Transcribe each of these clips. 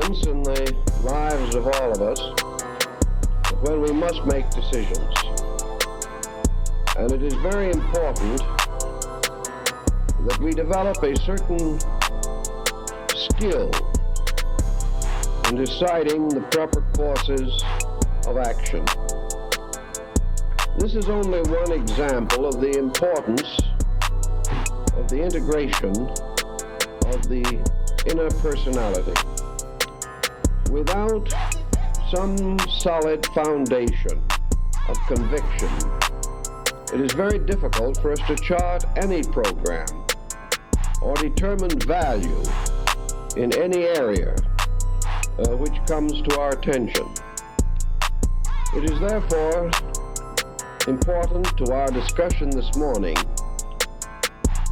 moments in the lives of all of us when we must make decisions. And it is very important that we develop a certain skill in deciding the proper courses of action. This is only one example of the importance of the integration of the inner personality. Without some solid foundation of conviction, it is very difficult for us to chart any program or determine value in any area which comes to our attention. It is therefore important to our discussion this morning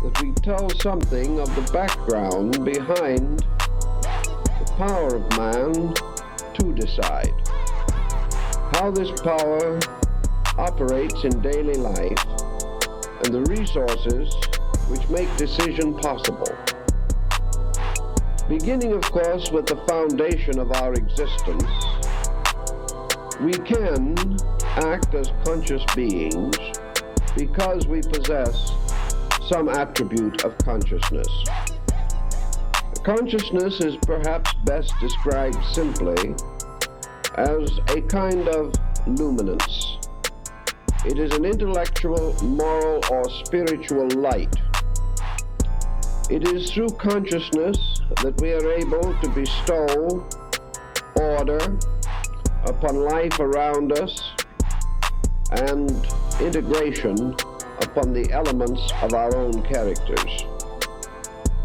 that we tell something of the background behind the power of man to decide, how this power operates in daily life, and the resources which make decision possible. Beginning, of course, with the foundation of our existence, we can act as conscious beings because we possess some attribute of consciousness. Consciousness is perhaps best described simply as a kind of luminance. It is an intellectual, moral, or spiritual light. It is through consciousness that we are able to bestow order upon life around us and integration upon the elements of our own characters.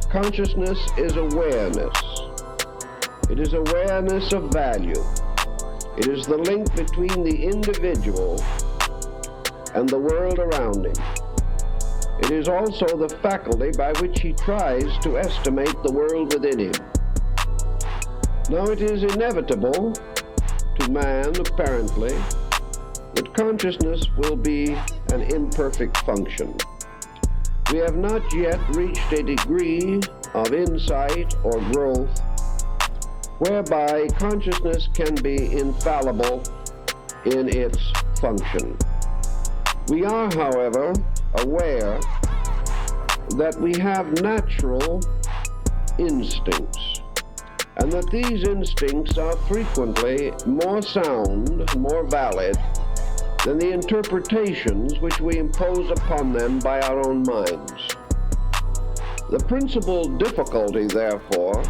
Consciousness is awareness. It is awareness of value. It is the link between the individual and the world around him. It is also the faculty by which he tries to estimate the world within him. Now, it is inevitable to man, apparently, that consciousness will be an imperfect function. We have not yet reached a degree of insight or growth whereby consciousness can be infallible in its function. We are, however, aware that we have natural instincts, and that these instincts are frequently more sound, more valid, than the interpretations which we impose upon them by our own minds. The principal difficulty, therefore,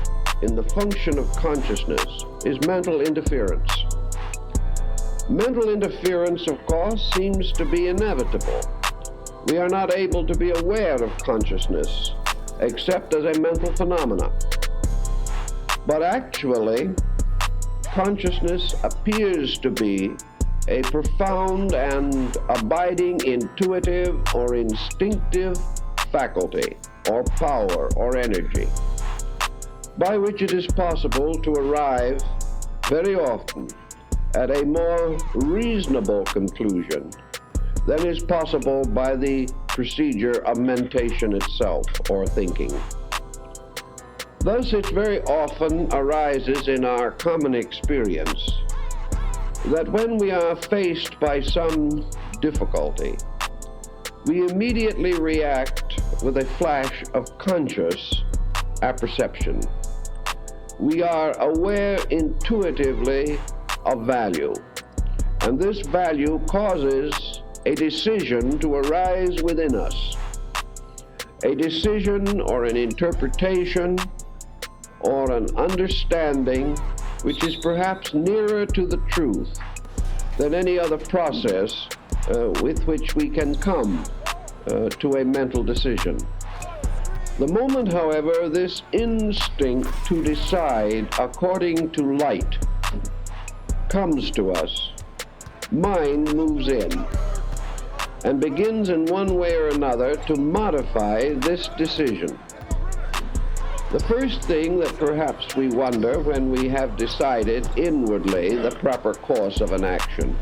in the function of consciousness is mental interference. Mental interference, of course, seems to be inevitable. We are not able to be aware of consciousness except as a mental phenomena. But actually, consciousness appears to be a profound and abiding intuitive or instinctive faculty or power or energy by which it is possible to arrive very often at a more reasonable conclusion than is possible by the procedure of mentation itself or thinking. Thus, it very often arises in our common experience that when we are faced by some difficulty, we immediately react with a flash of conscious apperception. We are aware intuitively of value, and this value causes a decision to arise within us, a decision or an interpretation or an understanding which is perhaps nearer to the truth than any other process with which we can come to a mental decision. The moment, however, this instinct to decide according to light comes to us, mind moves in and begins in one way or another to modify this decision. The first thing that perhaps we wonder when we have decided inwardly the proper course of an action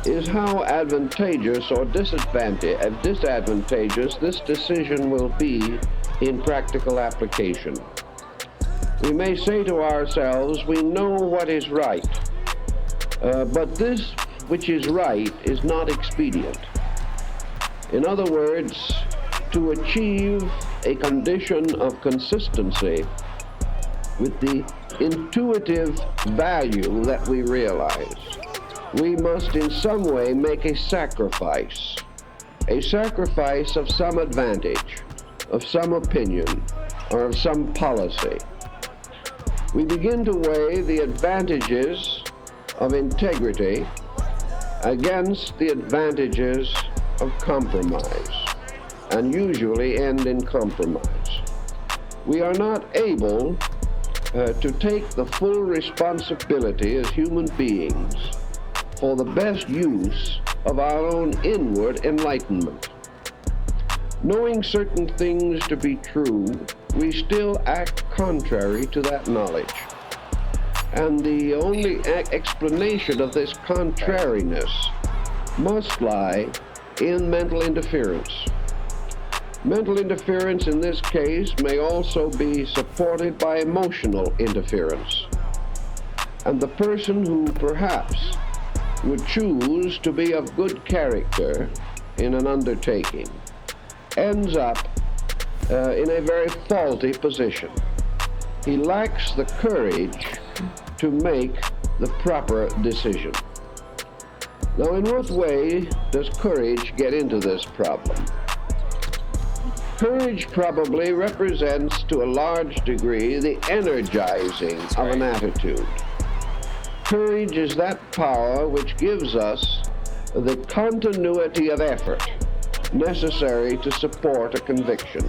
is how advantageous or disadvantageous this decision will be in practical application. We may say to ourselves, we know what is right, but this which is right is not expedient. In other words, to achieve a condition of consistency with the intuitive value that we realize, we must in some way make a sacrifice of some advantage, of some opinion, or of some policy. We begin to weigh the advantages of integrity against the advantages of compromise, and usually end in compromise. We are not able to take the full responsibility as human beings for the best use of our own inward enlightenment. Knowing certain things to be true, we still act contrary to that knowledge. And the only explanation of this contrariness must lie in mental interference. Mental interference in this case may also be supported by emotional interference. And the person who perhaps would choose to be of good character in an undertaking ends up in a very faulty position. He lacks the courage to make the proper decision. Now, in what way does courage get into this problem? Courage probably represents to a large degree the energizing of an attitude. Courage is that power which gives us the continuity of effort necessary to support a conviction.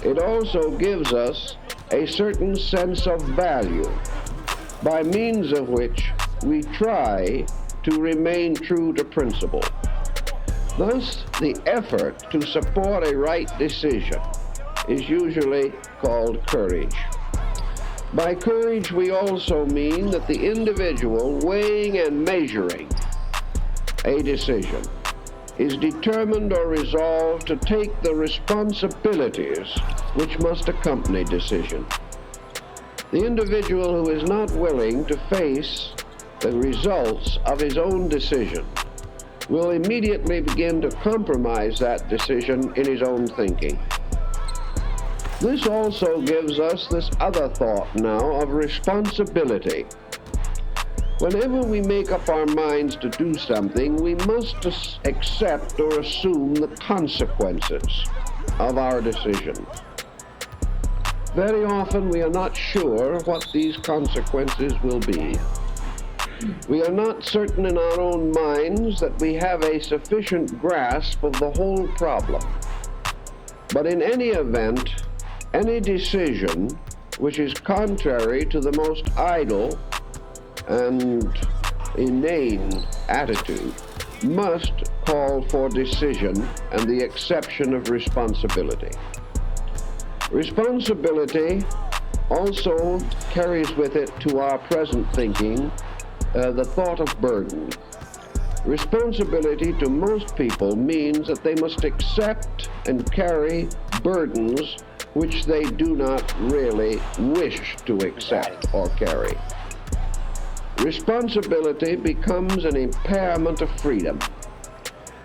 It also gives us a certain sense of value, by means of which we try to remain true to principle. Thus, the effort to support a right decision is usually called courage. By courage, we also mean that the individual weighing and measuring a decision is determined or resolved to take the responsibilities which must accompany decision. The individual who is not willing to face the results of his own decision will immediately begin to compromise that decision in his own thinking. This also gives us this other thought now of responsibility. Whenever we make up our minds to do something, we must accept or assume the consequences of our decision. Very often we are not sure what these consequences will be. We are not certain in our own minds that we have a sufficient grasp of the whole problem. But in any event, any decision which is contrary to the most idle and inane attitude must call for decision and the acceptance of responsibility. Responsibility also carries with it, to our present thinking, the thought of burden. Responsibility to most people means that they must accept and carry burdens which they do not really wish to accept or carry. Responsibility becomes an impairment of freedom.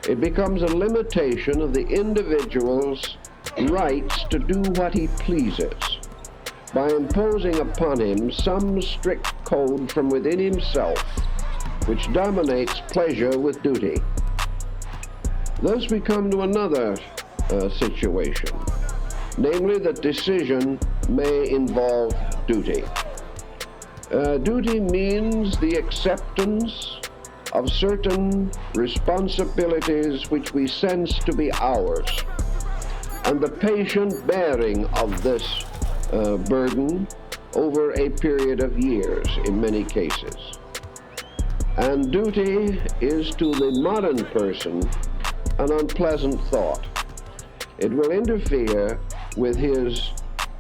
It becomes a limitation of the individual's rights to do what he pleases, by imposing upon him some strict code from within himself which dominates pleasure with duty. Thus we come to another situation, namely that decision may involve duty. Duty means the acceptance of certain responsibilities which we sense to be ours, and the patient bearing of this burden over a period of years in many cases. And duty is to the modern person an unpleasant thought. It will interfere with his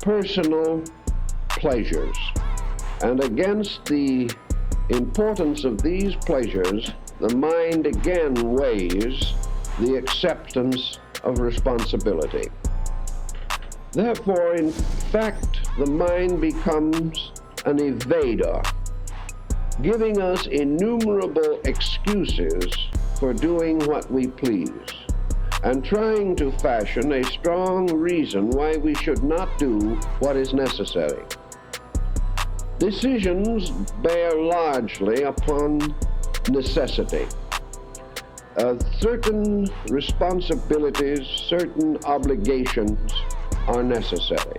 personal pleasures. And against the importance of these pleasures, the mind again weighs the acceptance of responsibility. Therefore, in fact, the mind becomes an evader, giving us innumerable excuses for doing what we please, and trying to fashion a strong reason why we should not do what is necessary. Decisions bear largely upon necessity. Certain responsibilities, certain obligations are necessary.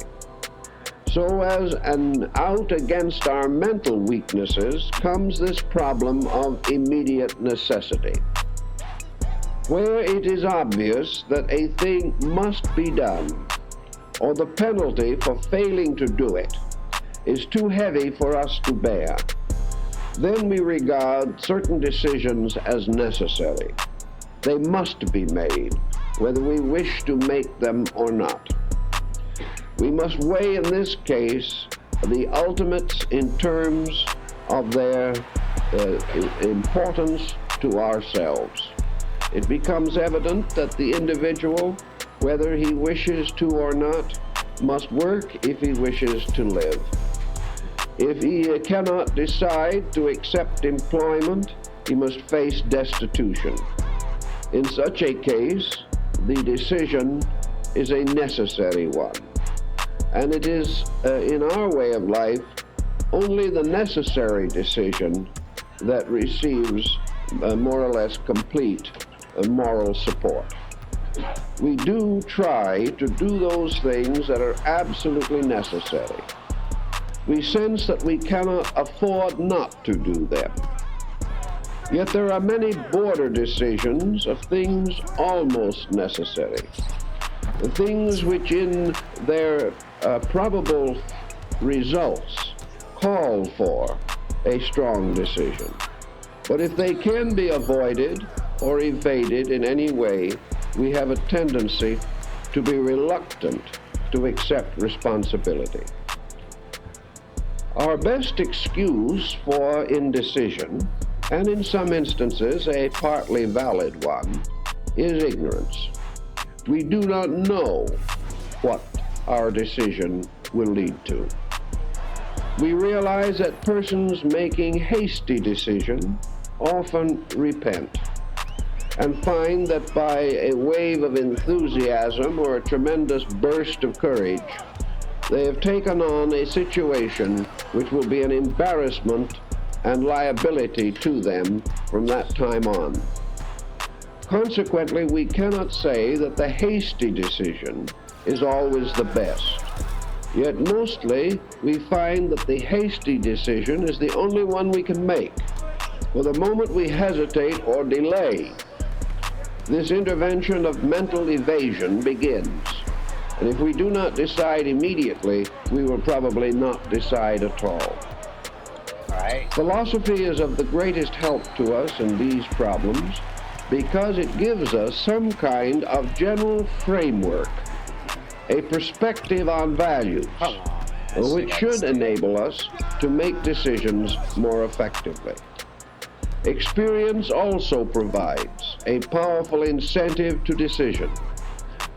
So as an out against our mental weaknesses comes this problem of immediate necessity, where it is obvious that a thing must be done, or the penalty for failing to do it is too heavy for us to bear. Then we regard certain decisions as necessary. They must be made, whether we wish to make them or not. We must weigh in this case the ultimates in terms of their importance to ourselves. It becomes evident that the individual, whether he wishes to or not, must work if he wishes to live. If he cannot decide to accept employment, he must face destitution. In such a case, the decision is a necessary one. And it is, in our way of life, only the necessary decision that receives more or less complete moral support. We do try to do those things that are absolutely necessary. We sense that we cannot afford not to do them. Yet there are many border decisions of things almost necessary, the things which in their probable results call for a strong decision. But if they can be avoided or evaded in any way, we have a tendency to be reluctant to accept responsibility. Our best excuse for indecision, and in some instances a partly valid one, is ignorance. We do not know what our decision will lead to. We realize that persons making hasty decisions often repent and find that by a wave of enthusiasm or a tremendous burst of courage, they have taken on a situation which will be an embarrassment and liability to them from that time on. Consequently, we cannot say that the hasty decision is always the best. Yet mostly we find that the hasty decision is the only one we can make. For the moment we hesitate or delay, this intervention of mental evasion begins. And if we do not decide immediately, we will probably not decide at all. Right. Philosophy is of the greatest help to us in these problems because it gives us some kind of general framework, a perspective on values, which should enable us to make decisions more effectively. Experience also provides a powerful incentive to decision,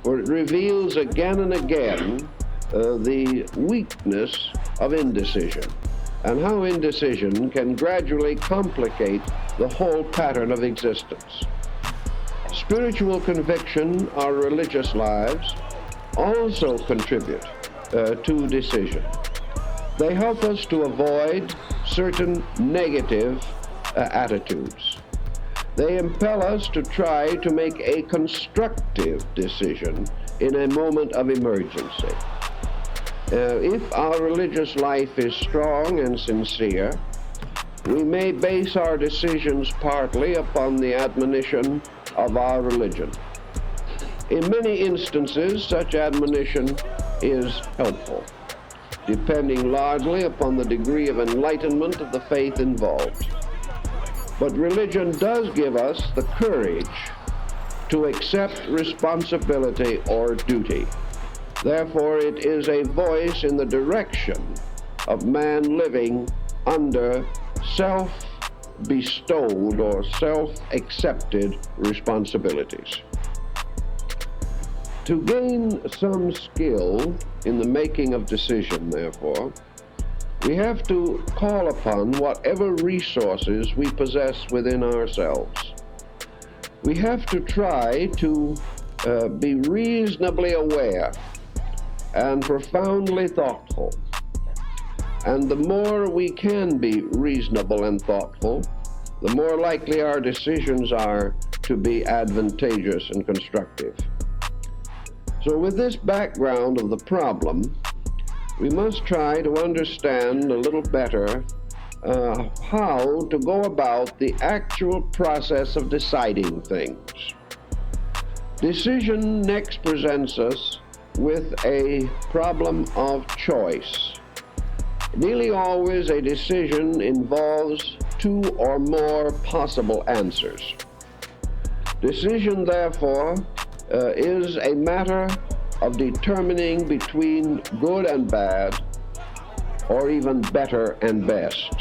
for it reveals again and again the weakness of indecision and how indecision can gradually complicate the whole pattern of existence. Spiritual conviction, our religious lives, also contribute to decision. They help us to avoid certain negative attitudes. They impel us to try to make a constructive decision in a moment of emergency. If our religious life is strong and sincere, we may base our decisions partly upon the admonition of our religion. In many instances, such admonition is helpful, depending largely upon the degree of enlightenment of the faith involved. But religion does give us the courage to accept responsibility or duty. Therefore, it is a voice in the direction of man living under self-bestowed or self-accepted responsibilities. To gain some skill in the making of decision, therefore, we have to call upon whatever resources we possess within ourselves. We have to try to be reasonably aware and profoundly thoughtful. And the more we can be reasonable and thoughtful, the more likely our decisions are to be advantageous and constructive. So with this background of the problem, we must try to understand a little better how to go about the actual process of deciding things. Decision next presents us with a problem of choice. Nearly always a decision involves two or more possible answers. Decision, therefore, is a matter of determining between good and bad, or even better and best.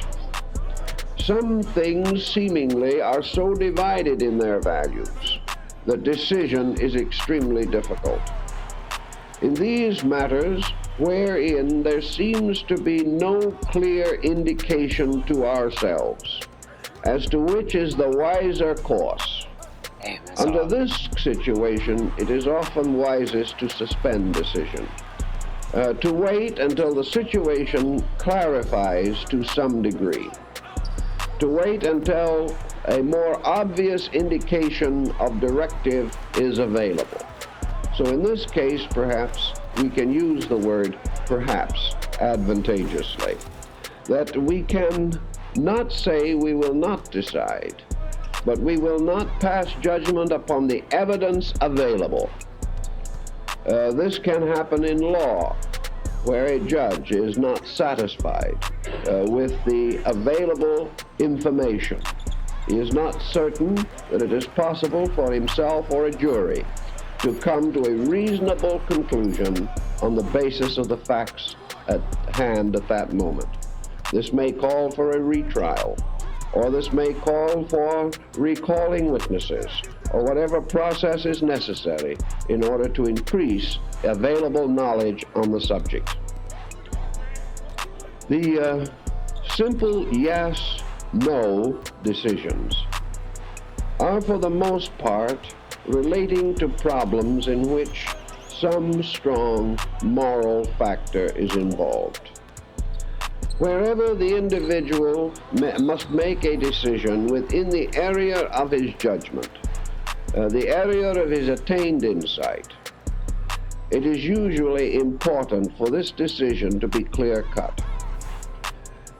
Some things seemingly are so divided in their values that decision is extremely difficult. In these matters, wherein there seems to be no clear indication to ourselves as to which is the wiser course, under this situation, it is often wisest to suspend decision, to wait until the situation clarifies to some degree, to wait until a more obvious indication of directive is available. So in this case, perhaps, we can use the word perhaps advantageously, that we can not say we will not decide, but we will not pass judgment upon the evidence available. This can happen in law, where a judge is not satisfied with the available information. He is not certain that it is possible for himself or a jury to come to a reasonable conclusion on the basis of the facts at hand at that moment. This may call for a retrial, or this may call for recalling witnesses, or whatever process is necessary in order to increase available knowledge on the subject. The simple yes-no decisions are for the most part relating to problems in which some strong moral factor is involved. Wherever the individual must make a decision within the area of his judgment, the area of his attained insight, it is usually important for this decision to be clear-cut.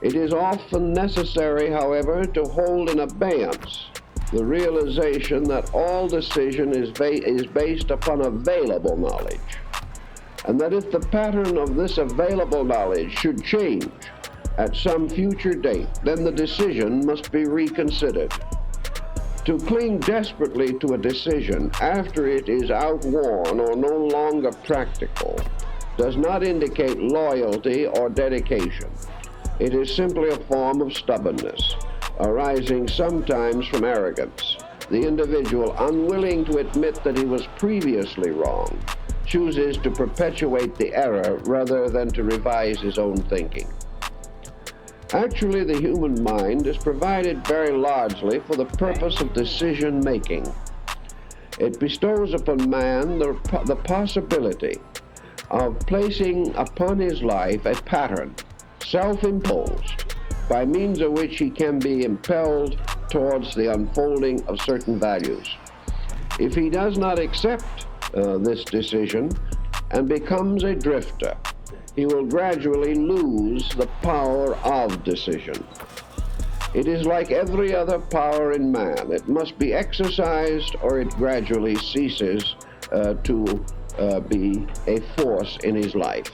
It is often necessary, however, to hold in abeyance the realization that all decision is based upon available knowledge, and that if the pattern of this available knowledge should change at some future date, then the decision must be reconsidered. To cling desperately to a decision after it is outworn or no longer practical does not indicate loyalty or dedication. It is simply a form of stubbornness, arising sometimes from arrogance. The individual, unwilling to admit that he was previously wrong, chooses to perpetuate the error rather than to revise his own thinking. Actually, the human mind is provided very largely for the purpose of decision-making. It bestows upon man the possibility of placing upon his life a pattern, self-imposed, by means of which he can be impelled towards the unfolding of certain values. If he does not accept this decision and becomes a drifter, he will gradually lose the power of decision. It is like every other power in man. It must be exercised or it gradually ceases to be a force in his life.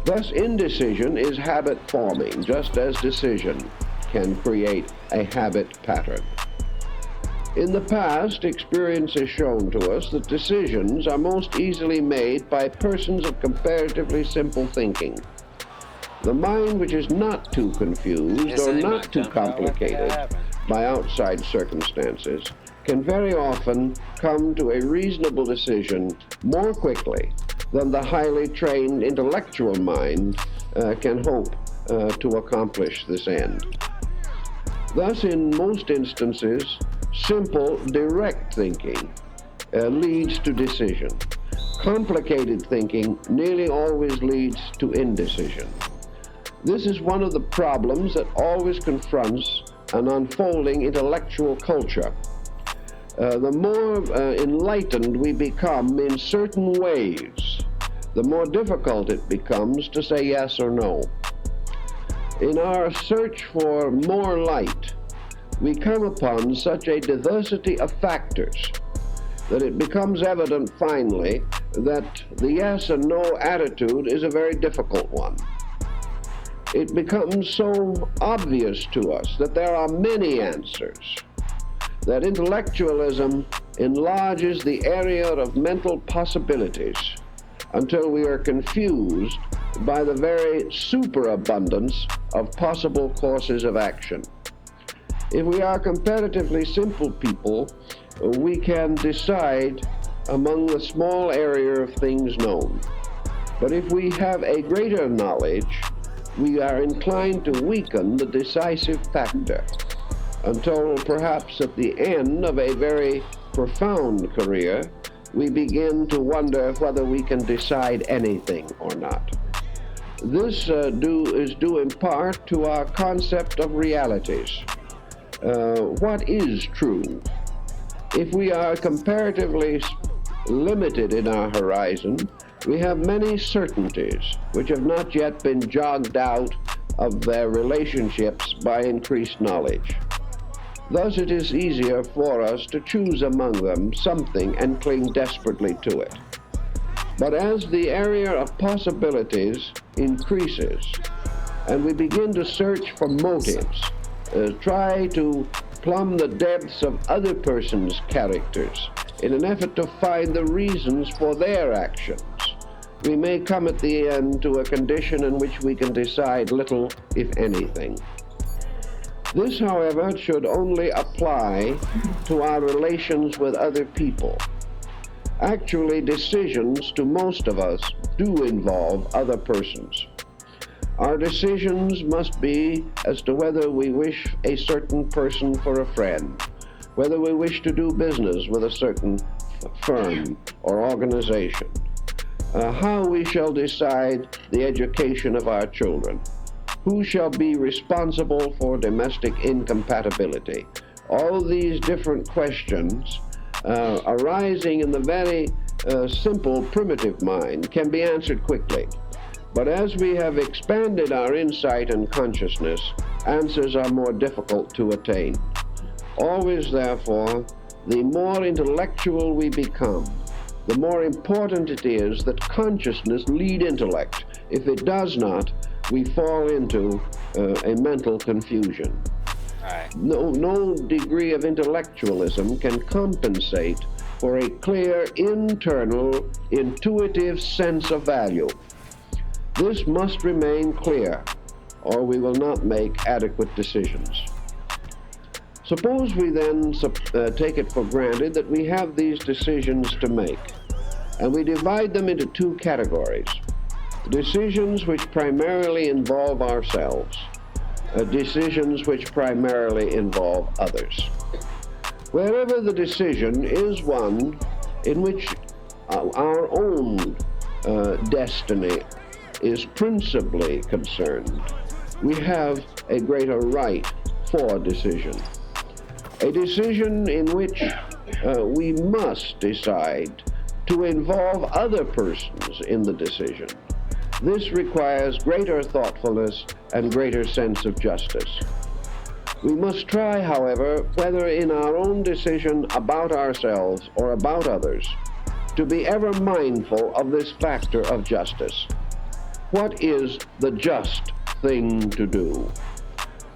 Thus, indecision is habit forming, just as decision can create a habit pattern. In the past, experience has shown to us that decisions are most easily made by persons of comparatively simple thinking. The mind which is not too confused or not too complicated by outside circumstances can very often come to a reasonable decision more quickly than the highly trained intellectual mind can hope to accomplish this end. Thus, in most instances, simple, direct thinking leads to decision. Complicated thinking nearly always leads to indecision. This is one of the problems that always confronts an unfolding intellectual culture. The more enlightened we become in certain ways, the more difficult it becomes to say yes or no. In our search for more light, we come upon such a diversity of factors that it becomes evident finally that the yes and no attitude is a very difficult one. It becomes so obvious to us that there are many answers, that intellectualism enlarges the area of mental possibilities until we are confused by the very superabundance of possible courses of action. If we are comparatively simple people, we can decide among the small area of things known. But if we have a greater knowledge, we are inclined to weaken the decisive factor until perhaps at the end of a very profound career, we begin to wonder whether we can decide anything or not. This is due in part to our concept of realities. What is true? If we are comparatively limited in our horizon, we have many certainties which have not yet been jogged out of their relationships by increased knowledge. Thus it is easier for us to choose among them something and cling desperately to it. But as the area of possibilities increases and we begin to search for motives, try to plumb the depths of other persons' characters in an effort to find the reasons for their actions, we may come at the end to a condition in which we can decide little, if anything. This, however, should only apply to our relations with other people. Actually, decisions to most of us do involve other persons. Our decisions must be as to whether we wish a certain person for a friend, whether we wish to do business with a certain firm or organization, how we shall decide the education of our children, who shall be responsible for domestic incompatibility. All these different questions arising in the very simple, primitive mind can be answered quickly. But as we have expanded our insight and consciousness, answers are more difficult to attain. Always, therefore, the more intellectual we become, the more important it is that consciousness lead intellect. If it does not, we fall into a mental confusion. Right. No degree of intellectualism can compensate for a clear, internal, intuitive sense of value. This must remain clear, or we will not make adequate decisions. Suppose we then take it for granted that we have these decisions to make, and we divide them into two categories: decisions which primarily involve ourselves, decisions which primarily involve others. Wherever the decision is one in which our own destiny is principally concerned, we have a greater right for decision. A decision in which we must decide to involve other persons in the decision. This requires greater thoughtfulness and greater sense of justice. We must try, however, whether in our own decision about ourselves or about others, to be ever mindful of this factor of justice. What is the just thing to do?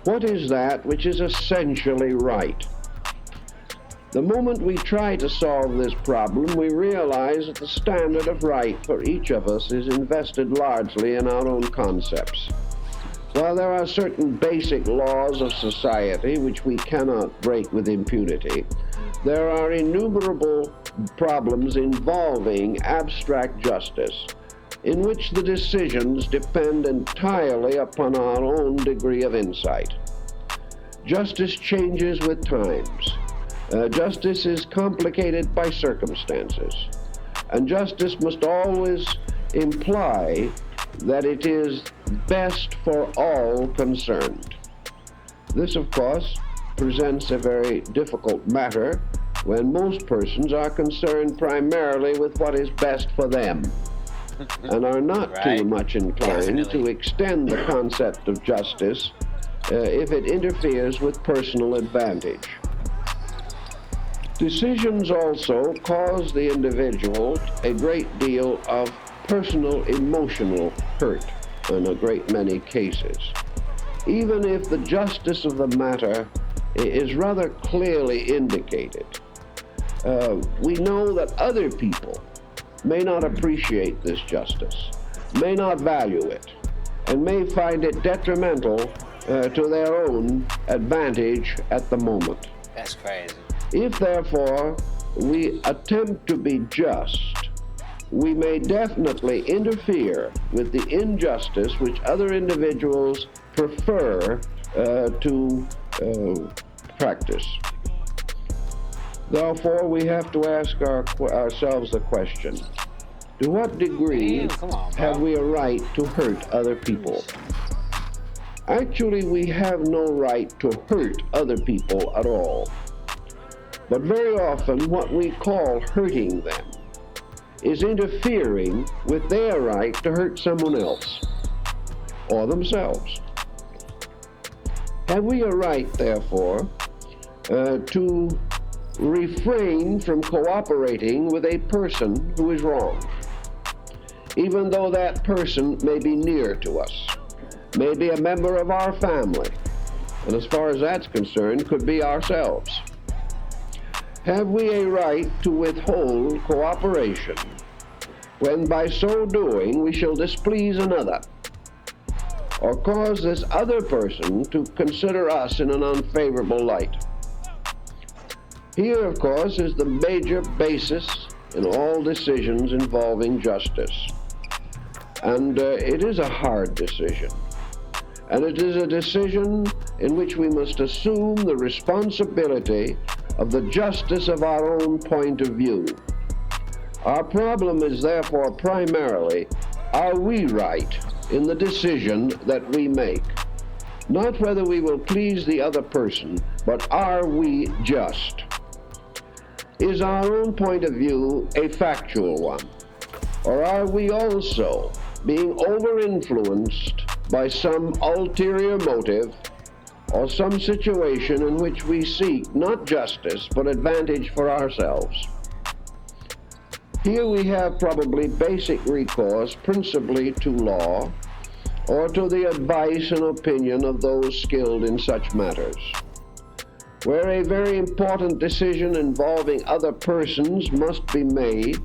What is that which is essentially right? The moment we try to solve this problem, we realize that the standard of right for each of us is invested largely in our own concepts. While there are certain basic laws of society which we cannot break with impunity, there are innumerable problems involving abstract justice, in which the decisions depend entirely upon our own degree of insight. Justice changes with times. Justice is complicated by circumstances. And justice must always imply that it is best for all concerned. This, of course, presents a very difficult matter when most persons are concerned primarily with what is best for them and are not too much inclined to extend the concept of justice if it interferes with personal advantage. Decisions also cause the individual a great deal of personal emotional hurt in a great many cases. Even if the justice of the matter is rather clearly indicated, we know that other people may not appreciate this justice, may not value it, and may find it detrimental to their own advantage at the moment. That's crazy. If, therefore, we attempt to be just, we may definitely interfere with the injustice which other individuals prefer to practice. Therefore, we have to ask ourselves the question, to what degree have we a right to hurt other people? Actually, we have no right to hurt other people at all. But very often, what we call hurting them is interfering with their right to hurt someone else or themselves. Have we a right, therefore, to refrain from cooperating with a person who is wrong, even though that person may be near to us, may be a member of our family, and as far as that's concerned, could be ourselves? Have we a right to withhold cooperation when by so doing we shall displease another or cause this other person to consider us in an unfavorable light? Here, of course, is the major basis in all decisions involving justice. And it is a hard decision. And it is a decision in which we must assume the responsibility of the justice of our own point of view. Our problem is therefore primarily, are we right in the decision that we make? Not whether we will please the other person, but are we just? Is our own point of view a factual one? Or are we also being over-influenced by some ulterior motive or some situation in which we seek not justice but advantage for ourselves? Here we have probably basic recourse principally to law or to the advice and opinion of those skilled in such matters. Where a very important decision involving other persons must be made,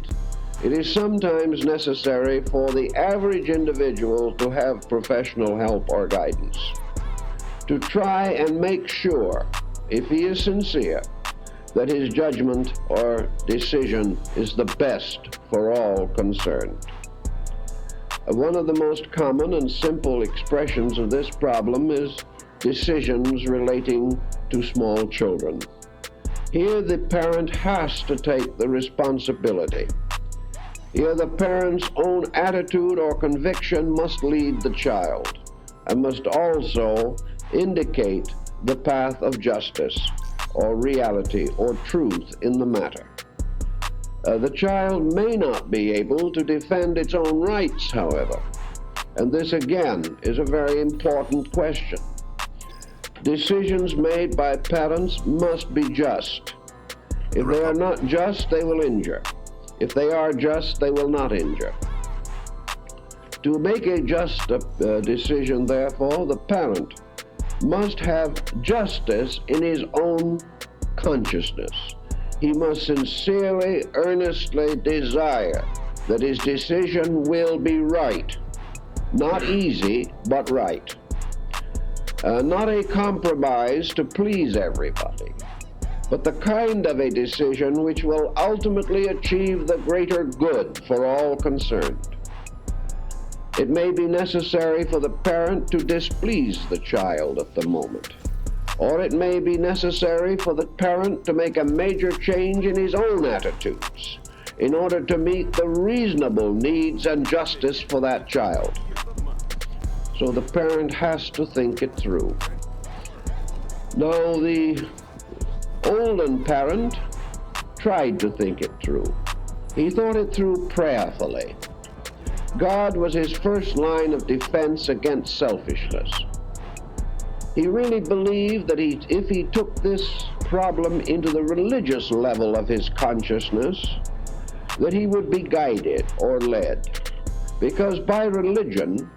it is sometimes necessary for the average individual to have professional help or guidance, to try and make sure, if he is sincere, that his judgment or decision is the best for all concerned. One of the most common and simple expressions of this problem is decisions relating to small children. Here the parent has to take the responsibility. Here the parent's own attitude or conviction must lead the child and must also indicate the path of justice or reality or truth in the matter. The child may not be able to defend its own rights, however, and this again is a very important question. Decisions made by parents must be just. If they are not just, they will injure. If they are just, they will not injure. To make a just decision, therefore, the parent must have justice in his own consciousness. He must sincerely, earnestly desire that his decision will be right. Not easy, but right. Not a compromise to please everybody, but the kind of a decision which will ultimately achieve the greater good for all concerned. It may be necessary for the parent to displease the child at the moment, or it may be necessary for the parent to make a major change in his own attitudes in order to meet the reasonable needs and justice for that child. So the parent has to think it through. Now, the olden parent tried to think it through. He thought it through prayerfully. God was his first line of defense against selfishness. He really believed that if he took this problem into the religious level of his consciousness, that he would be guided or led, because by religion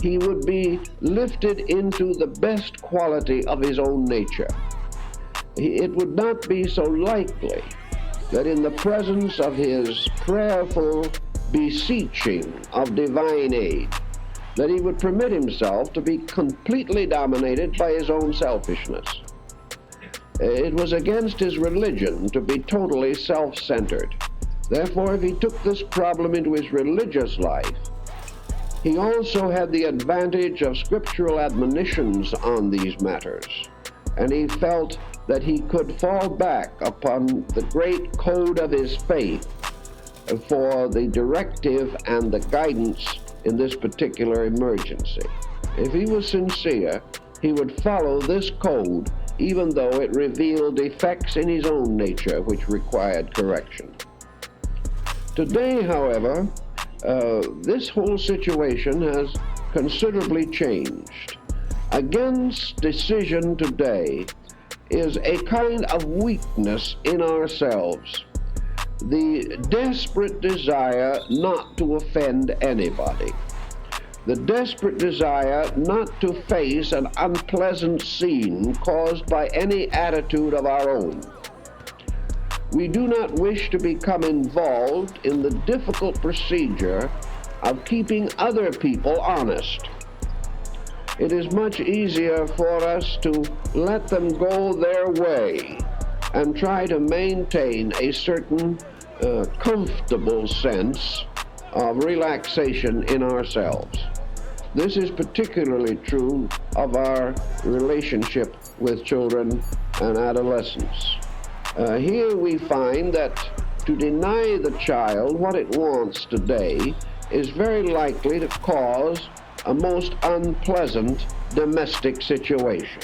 he would be lifted into the best quality of his own nature. It would not be so likely that in the presence of his prayerful beseeching of divine aid, that he would permit himself to be completely dominated by his own selfishness. It was against his religion to be totally self-centered. Therefore, if he took this problem into his religious life, he also had the advantage of scriptural admonitions on these matters, and he felt that he could fall back upon the great code of his faith for the directive and the guidance in this particular emergency. If he was sincere, he would follow this code even though it revealed defects in his own nature which required correction. Today, however, this whole situation has considerably changed. Against decision today is a kind of weakness in ourselves, the desperate desire not to offend anybody, the desperate desire not to face an unpleasant scene caused by any attitude of our own. We do not wish to become involved in the difficult procedure of keeping other people honest. It is much easier for us to let them go their way and try to maintain a certain comfortable sense of relaxation in ourselves. This is particularly true of our relationship with children and adolescents. Here we find that to deny the child what it wants today is very likely to cause a most unpleasant domestic situation.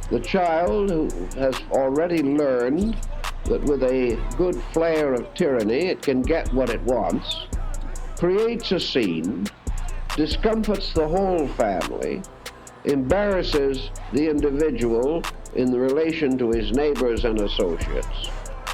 The child, who has already learned that with a good flair of tyranny it can get what it wants, creates a scene, discomforts the whole family, embarrasses the individual in relation to his neighbors and associates,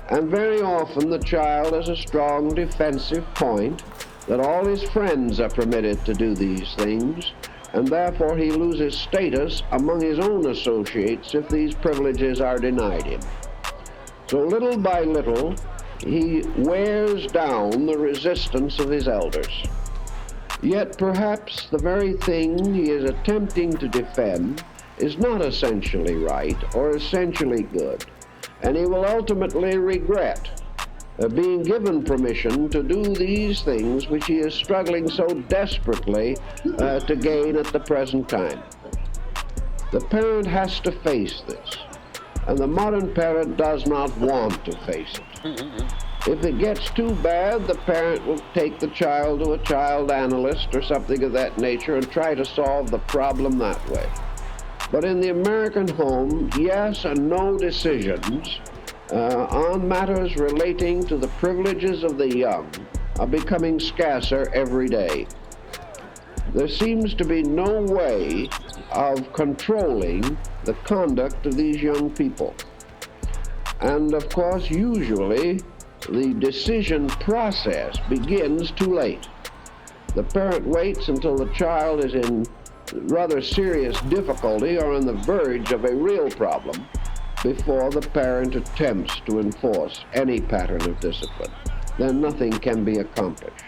and very often the child has a strong defensive point that all his friends are permitted to do these things, and therefore he loses status among his own associates if these privileges are denied him. So little by little, he wears down the resistance of his elders. Yet perhaps the very thing he is attempting to defend is not essentially right or essentially good, and he will ultimately regret being given permission to do these things which he is struggling so desperately to gain at the present time. The parent has to face this, and the modern parent does not want to face it. If it gets too bad, the parent will take the child to a child analyst or something of that nature and try to solve the problem that way. But in the American home, yes and no decisions on matters relating to the privileges of the young are becoming scarcer every day. There seems to be no way of controlling the conduct of these young people. And of course, usually, the decision process begins too late. The parent waits until the child is in rather serious difficulty or on the verge of a real problem before the parent attempts to enforce any pattern of discipline. Then nothing can be accomplished.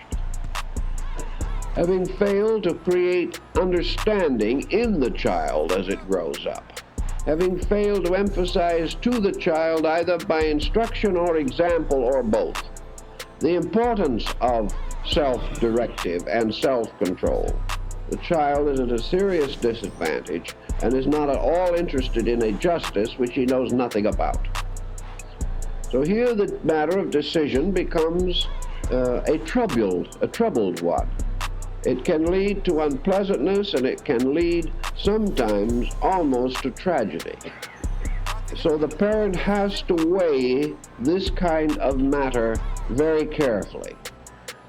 Having failed to create understanding in the child as it grows up, having failed to emphasize to the child, either by instruction or example or both, the importance of self-directive and self-control. The child is at a serious disadvantage and is not at all interested in a justice which he knows nothing about. So here the matter of decision becomes a troubled one. It can lead to unpleasantness, and it can lead sometimes almost to tragedy. So the parent has to weigh this kind of matter very carefully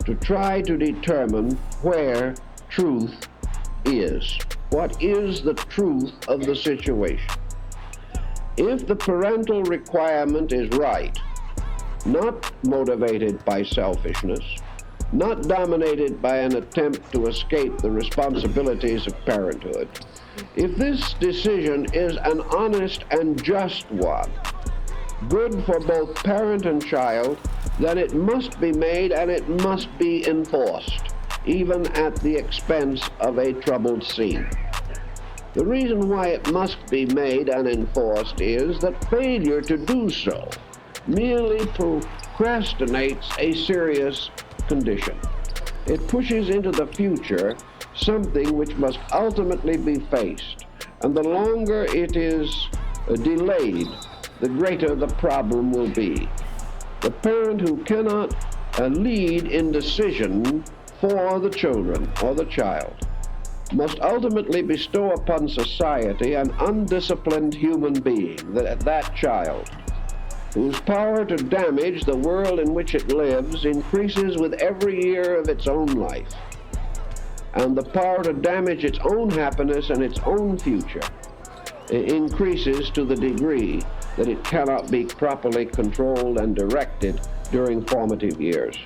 to try to determine where truth is. What is the truth of the situation? If the parental requirement is right, not motivated by selfishness, not dominated by an attempt to escape the responsibilities of parenthood, if this decision is an honest and just one, good for both parent and child, then it must be made and it must be enforced, even at the expense of a troubled scene. The reason why it must be made and enforced is that failure to do so merely procrastinates a serious condition. It pushes into the future something which must ultimately be faced, and the longer it is delayed, the greater the problem will be. The parent who cannot lead in decision for the children or the child must ultimately bestow upon society an undisciplined human being, that child, whose power to damage the world in which it lives increases with every year of its own life, and the power to damage its own happiness and its own future increases to the degree that it cannot be properly controlled and directed during formative years.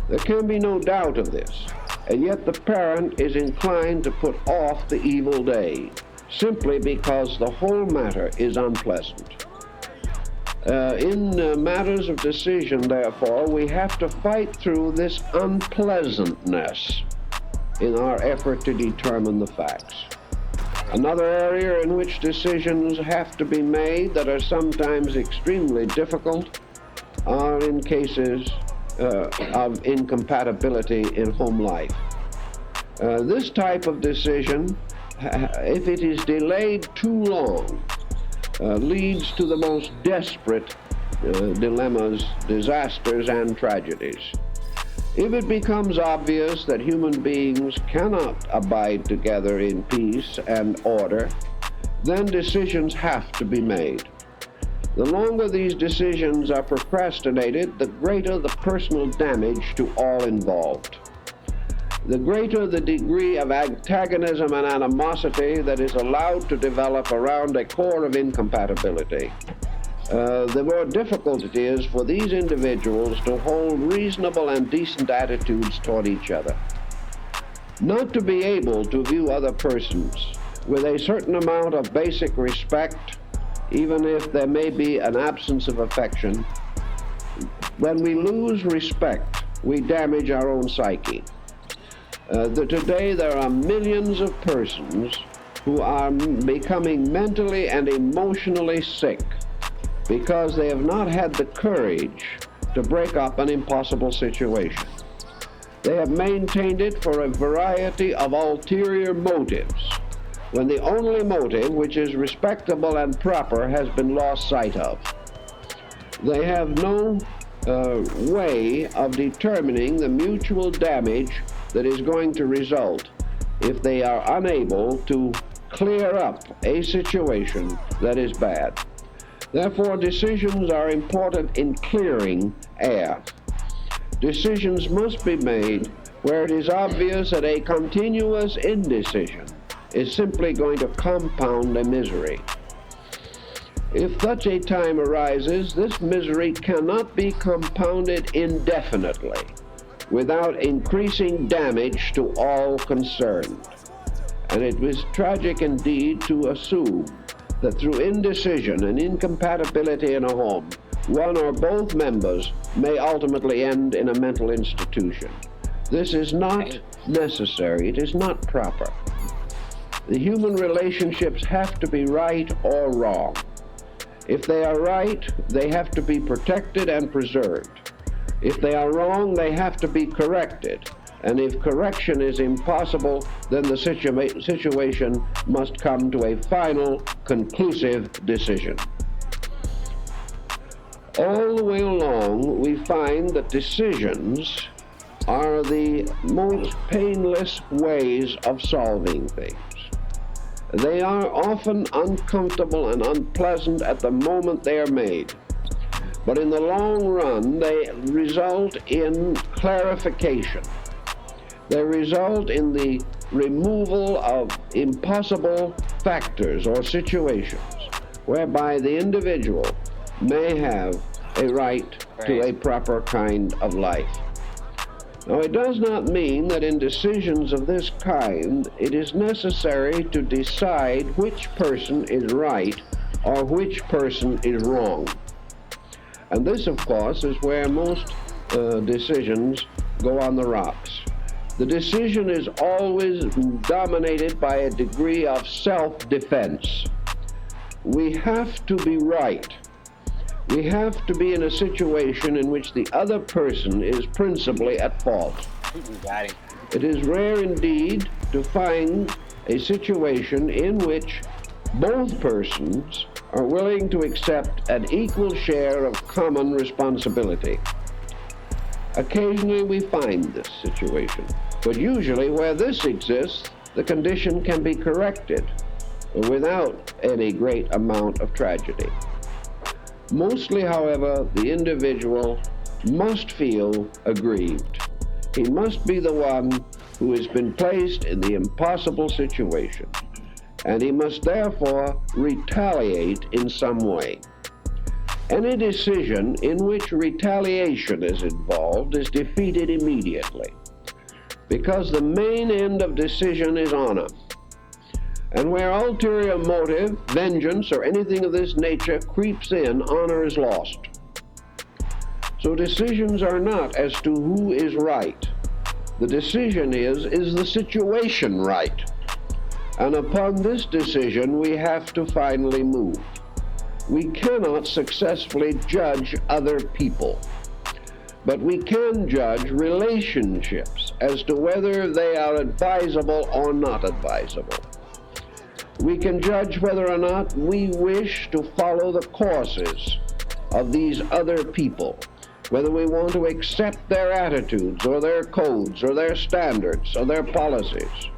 There can be no doubt of this, and yet the parent is inclined to put off the evil day, simply because the whole matter is unpleasant. In matters of decision, therefore, we have to fight through this unpleasantness in our effort to determine the facts. Another area in which decisions have to be made that are sometimes extremely difficult are in cases of incompatibility in home life. This type of decision, if it is delayed too long, leads to the most desperate dilemmas, disasters, and tragedies. If it becomes obvious that human beings cannot abide together in peace and order, then decisions have to be made. The longer these decisions are procrastinated, the greater the personal damage to all involved. The greater the degree of antagonism and animosity that is allowed to develop around a core of incompatibility, the more difficult it is for these individuals to hold reasonable and decent attitudes toward each other. Not to be able to view other persons with a certain amount of basic respect, even if there may be an absence of affection, when we lose respect, we damage our own psyche. Today there are millions of persons who are becoming mentally and emotionally sick because they have not had the courage to break up an impossible situation. They have maintained it for a variety of ulterior motives, when the only motive, which is respectable and proper, has been lost sight of. They have no way of determining the mutual damage that is going to result if they are unable to clear up a situation that is bad. Therefore, decisions are important in clearing air. Decisions must be made where it is obvious that a continuous indecision is simply going to compound a misery. If such a time arises, this misery cannot be compounded indefinitely without increasing damage to all concerned. And it is tragic indeed to assume that through indecision and incompatibility in a home, one or both members may ultimately end in a mental institution. This is not necessary. It is not proper. The human relationships have to be right or wrong. If they are right, they have to be protected and preserved. If they are wrong, they have to be corrected. And if correction is impossible, then the situation must come to a final, conclusive decision. All the way along, we find that decisions are the most painless ways of solving things. They are often uncomfortable and unpleasant at the moment they are made. But in the long run, they result in clarification. They result in the removal of impossible factors or situations whereby the individual may have a right to a proper kind of life. Now, it does not mean that in decisions of this kind, it is necessary to decide which person is right or which person is wrong. And this, of course, is where most decisions go on the rocks. The decision is always dominated by a degree of self-defense. We have to be right. We have to be in a situation in which the other person is principally at fault. It is rare indeed to find a situation in which both persons are willing to accept an equal share of common responsibility. Occasionally we find this situation, but usually where this exists, the condition can be corrected without any great amount of tragedy. Mostly, however, the individual must feel aggrieved. He must be the one who has been placed in the impossible situation, and he must therefore retaliate in some way. Any decision in which retaliation is involved is defeated immediately, because the main end of decision is honor. And where ulterior motive, vengeance, or anything of this nature creeps in, honor is lost. So decisions are not as to who is right. The decision is the situation right? And upon this decision, we have to finally move. We cannot successfully judge other people, but we can judge relationships as to whether they are advisable or not advisable. We can judge whether or not we wish to follow the courses of these other people, whether we want to accept their attitudes or their codes or their standards or their policies.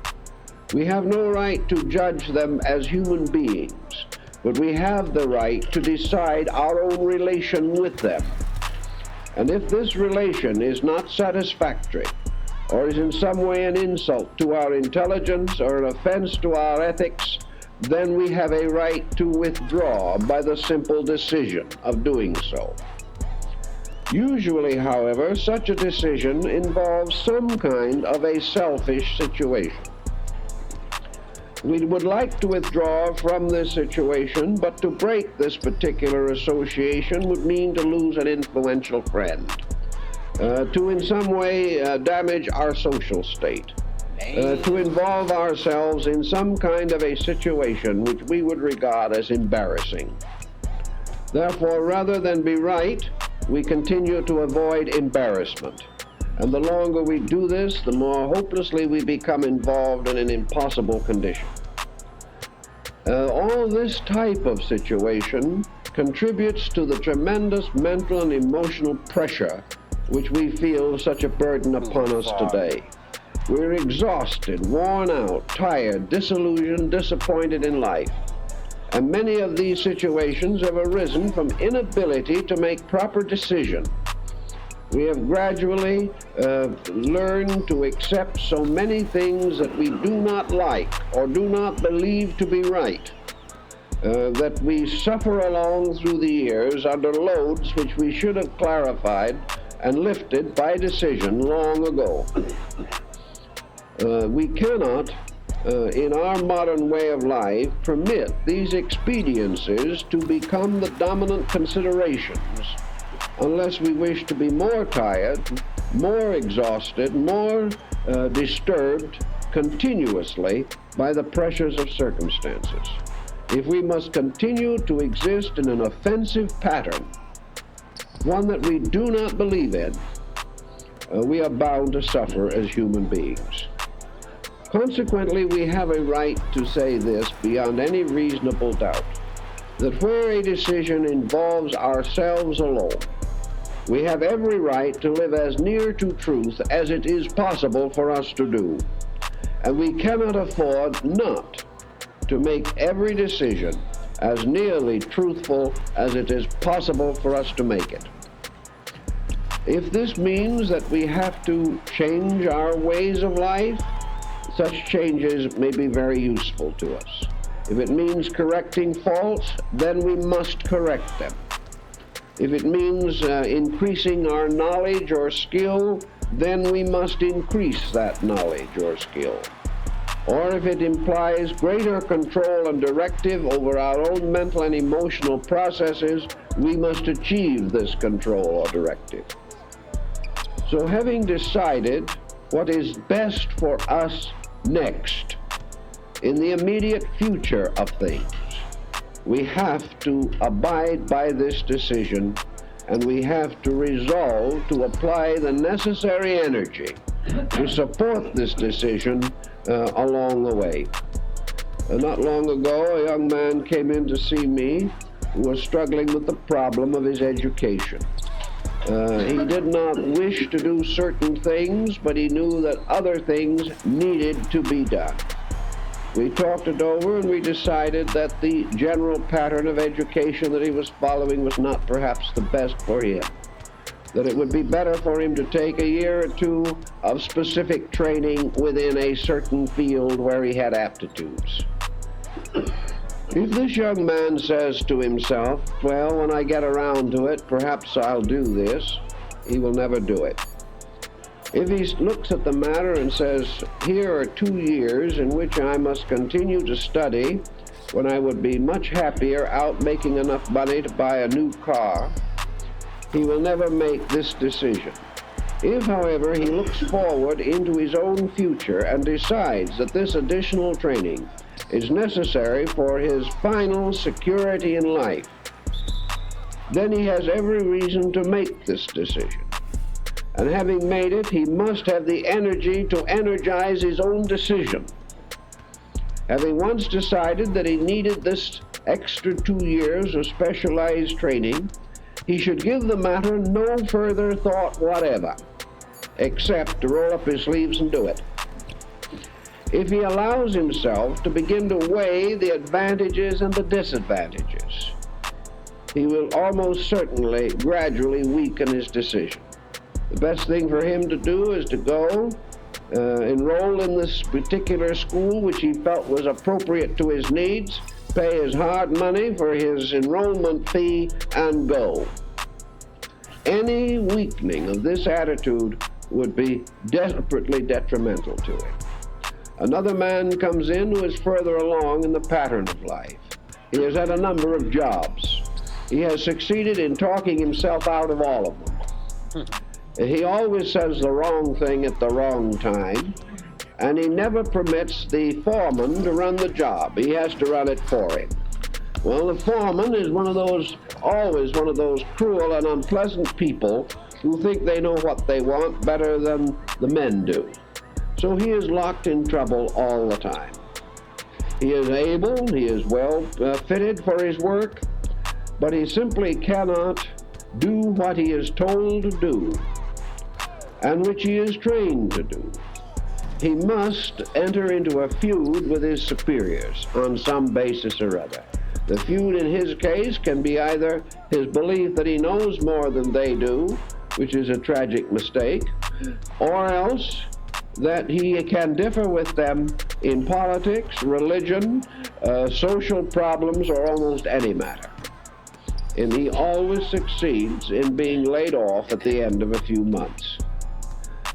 We have no right to judge them as human beings, but we have the right to decide our own relation with them. And if this relation is not satisfactory, or is in some way an insult to our intelligence or an offense to our ethics, then we have a right to withdraw by the simple decision of doing so. Usually, however, such a decision involves some kind of a selfish situation. We would like to withdraw from this situation, but to break this particular association would mean to lose an influential friend, to in some way damage our social state, to involve ourselves in some kind of a situation which we would regard as embarrassing. Therefore, rather than be right, we continue to avoid embarrassment. And the longer we do this, the more hopelessly we become involved in an impossible condition. All this type of situation contributes to the tremendous mental and emotional pressure which we feel such a burden upon us today. We're exhausted, worn out, tired, disillusioned, disappointed in life. And many of these situations have arisen from inability to make proper decisions. We have gradually learned to accept so many things that we do not like or do not believe to be right, that we suffer along through the years under loads which we should have clarified and lifted by decision long ago. We cannot, in our modern way of life, permit these expediencies to become the dominant considerations unless we wish to be more tired, more exhausted, more disturbed, continuously by the pressures of circumstances, if we must continue to exist in an offensive pattern, one that we do not believe in, we are bound to suffer as human beings. Consequently, we have a right to say this beyond any reasonable doubt, that where a decision involves ourselves alone, we have every right to live as near to truth as it is possible for us to do. And we cannot afford not to make every decision as nearly truthful as it is possible for us to make it. If this means that we have to change our ways of life, such changes may be very useful to us. If it means correcting faults, then we must correct them. If it means increasing our knowledge or skill, then we must increase that knowledge or skill. Or if it implies greater control and directive over our own mental and emotional processes, we must achieve this control or directive. So having decided what is best for us next, in the immediate future of things, we have to abide by this decision, and we have to resolve to apply the necessary energy to support this decision along the way. Not long ago, a young man came in to see me who was struggling with the problem of his education. He did not wish to do certain things, but he knew that other things needed to be done. We talked it over and we decided that the general pattern of education that he was following was not perhaps the best for him, that it would be better for him to take a year or two of specific training within a certain field where he had aptitudes. If this young man says to himself, well, when I get around to it, perhaps I'll do this, he will never do it. If he looks at the matter and says, here are 2 years in which I must continue to study when I would be much happier out making enough money to buy a new car, he will never make this decision. If, however, he looks forward into his own future and decides that this additional training is necessary for his final security in life, then he has every reason to make this decision. And having made it, he must have the energy to energize his own decision. Having once decided that he needed this extra 2 years of specialized training, he should give the matter no further thought whatever, except to roll up his sleeves and do it. If he allows himself to begin to weigh the advantages and the disadvantages, he will almost certainly gradually weaken his decision. The best thing for him to do is to go enroll in this particular school which he felt was appropriate to his needs, pay his hard money for his enrollment fee, and go. Any weakening of this attitude would be desperately detrimental to him. Another man comes in who is further along in the pattern of life. He has had a number of jobs. He has succeeded in talking himself out of all of them. He always says the wrong thing at the wrong time, and he never permits the foreman to run the job. He has to run it for him. Well, the foreman is always one of those cruel and unpleasant people who think they know what they want better than the men do. So he is locked in trouble all the time. He is able, he is well fitted for his work, but he simply cannot do what he is told to do and which he is trained to do. He must enter into a feud with his superiors on some basis or other. The feud in his case can be either his belief that he knows more than they do, which is a tragic mistake, or else that he can differ with them in politics, religion, social problems, or almost any matter. And he always succeeds in being laid off at the end of a few months.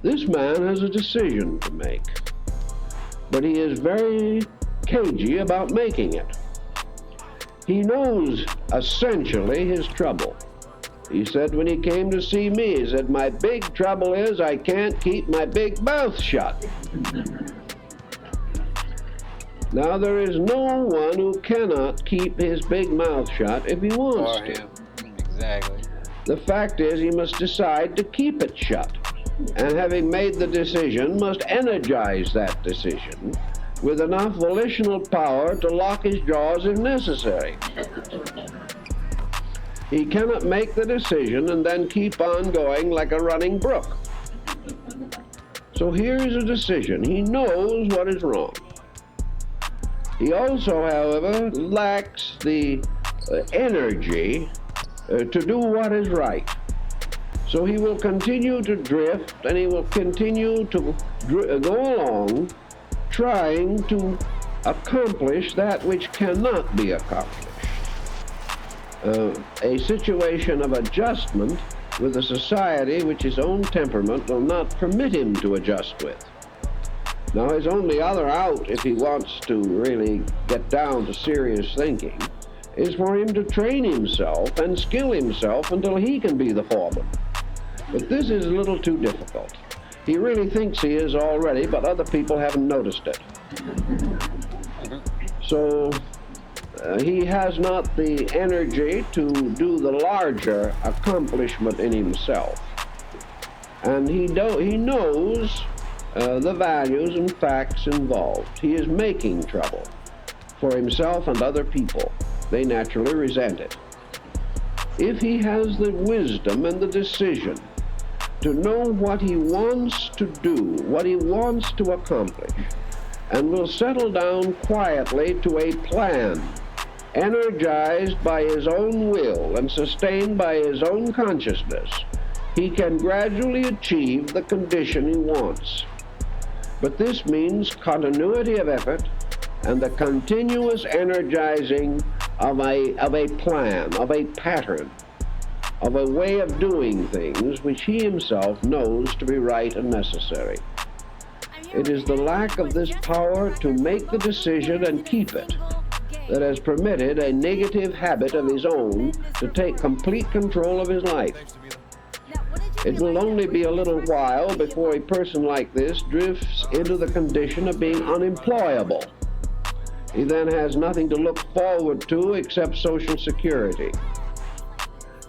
This man has a decision to make, but he is very cagey about making it. He knows essentially his trouble. He said when he came to see me, he said, my big trouble is I can't keep my big mouth shut. Now, there is no one who cannot keep his big mouth shut if he wants to. Exactly. The fact is, he must decide to keep it shut. And having made the decision, must energize that decision with enough volitional power to lock his jaws if necessary. He cannot make the decision and then keep on going like a running brook. So here's a decision. He knows what is wrong. He also, however, lacks the energy to do what is right. So he will continue to drift, and he will continue to go along trying to accomplish that which cannot be accomplished. A situation of adjustment with a society which his own temperament will not permit him to adjust with. Now, his only other out, if he wants to really get down to serious thinking, is for him to train himself and skill himself until he can be the foreman. But this is a little too difficult. He really thinks he is already, but other people haven't noticed it. So he has not the energy to do the larger accomplishment in himself. And he knows the values and facts involved. He is making trouble for himself and other people. They naturally resent it. If he has the wisdom and the decision to know what he wants to do, what he wants to accomplish, and will settle down quietly to a plan, energized by his own will and sustained by his own consciousness, he can gradually achieve the condition he wants. But this means continuity of effort and the continuous energizing of a plan, of a pattern, of a way of doing things which he himself knows to be right and necessary. It is the lack of this power to make the decision and keep it that has permitted a negative habit of his own to take complete control of his life. It will only be a little while before a person like this drifts into the condition of being unemployable. He then has nothing to look forward to except Social Security.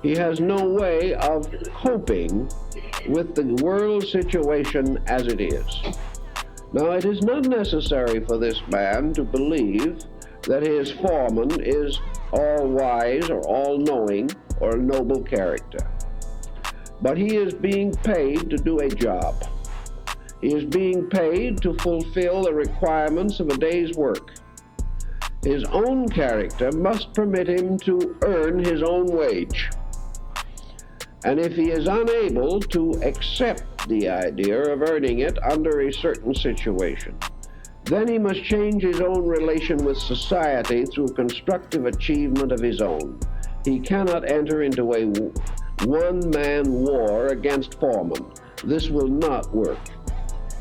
He has no way of coping with the world situation as it is. Now, it is not necessary for this man to believe that his foreman is all-wise or all-knowing or a noble character. But he is being paid to do a job. He is being paid to fulfill the requirements of a day's work. His own character must permit him to earn his own wage. And if he is unable to accept the idea of earning it under a certain situation, then he must change his own relation with society through constructive achievement of his own. He cannot enter into a one-man war against foremen. This will not work.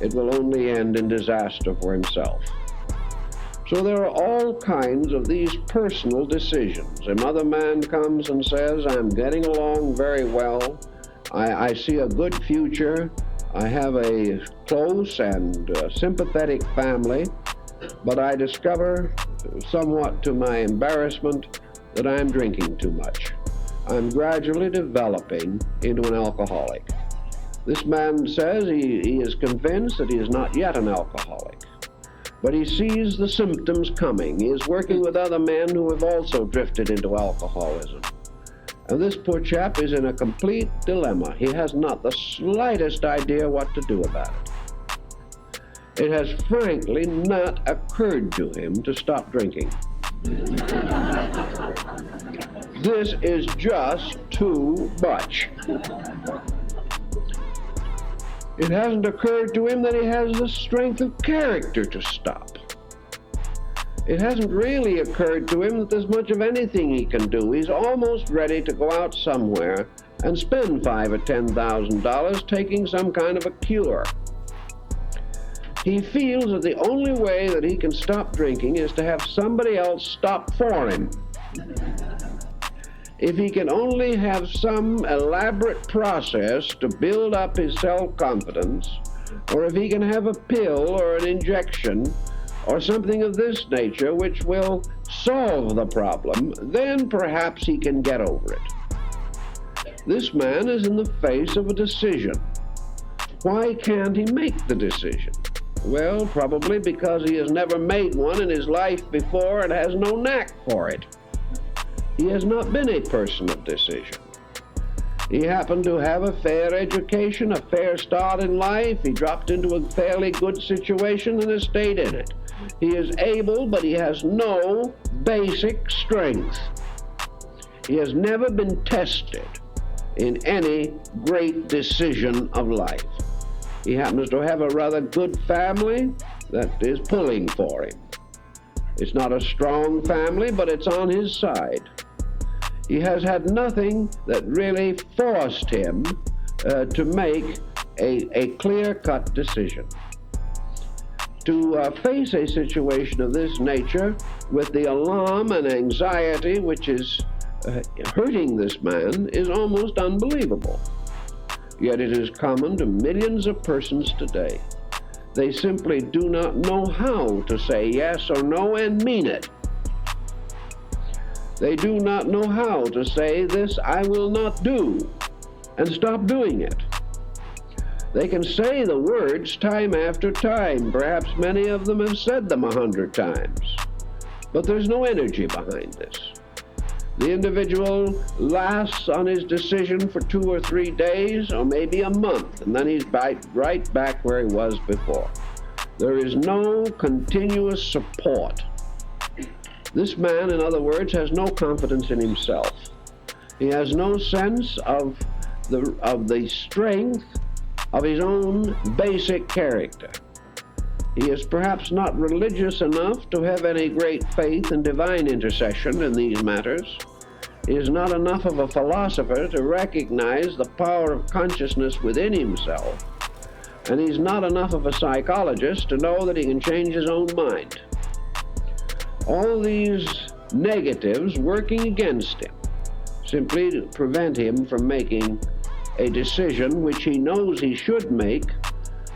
It will only end in disaster for himself. So there are all kinds of these personal decisions. Another man comes and says, I'm getting along very well. I see a good future. I have a close and sympathetic family, but I discover, somewhat to my embarrassment, that I'm drinking too much. I'm gradually developing into an alcoholic. This man says he is convinced that he is not yet an alcoholic, but he sees the symptoms coming. He is working with other men who have also drifted into alcoholism. And this poor chap is in a complete dilemma. He has not the slightest idea what to do about it. It has frankly not occurred to him to stop drinking. This is just too much. It hasn't occurred to him that he has the strength of character to stop. It hasn't really occurred to him that there's much of anything he can do. He's almost ready to go out somewhere and spend $5,000 or $10,000 taking some kind of a cure. He feels that the only way that he can stop drinking is to have somebody else stop for him. If he can only have some elaborate process to build up his self-confidence, or if he can have a pill or an injection or something of this nature which will solve the problem, then perhaps he can get over it. This man is in the face of a decision. Why can't he make the decision? Well, probably because he has never made one in his life before and has no knack for it. He has not been a person of decision. He happened to have a fair education, a fair start in life. He dropped into a fairly good situation and has stayed in it. He is able, but he has no basic strength. He has never been tested in any great decision of life. He happens to have a rather good family that is pulling for him. It's not a strong family, but it's on his side. He has had nothing that really forced him to make a clear-cut decision. To face a situation of this nature with the alarm and anxiety which is hurting this man is almost unbelievable. Yet it is common to millions of persons today. They simply do not know how to say yes or no and mean it. They do not know how to say, "This I will not do," and stop doing it. They can say the words time after time. Perhaps many of them have said them 100 times. But there's no energy behind this. The individual lasts on his decision for 2 or 3 days, or maybe a month, and then he's right back where he was before. There is no continuous support. This man, in other words, has no confidence in himself. He has no sense of the strength of his own basic character. He is perhaps not religious enough to have any great faith in divine intercession in these matters. He is not enough of a philosopher to recognize the power of consciousness within himself. And he's not enough of a psychologist to know that he can change his own mind. All these negatives working against him simply to prevent him from making a decision which he knows he should make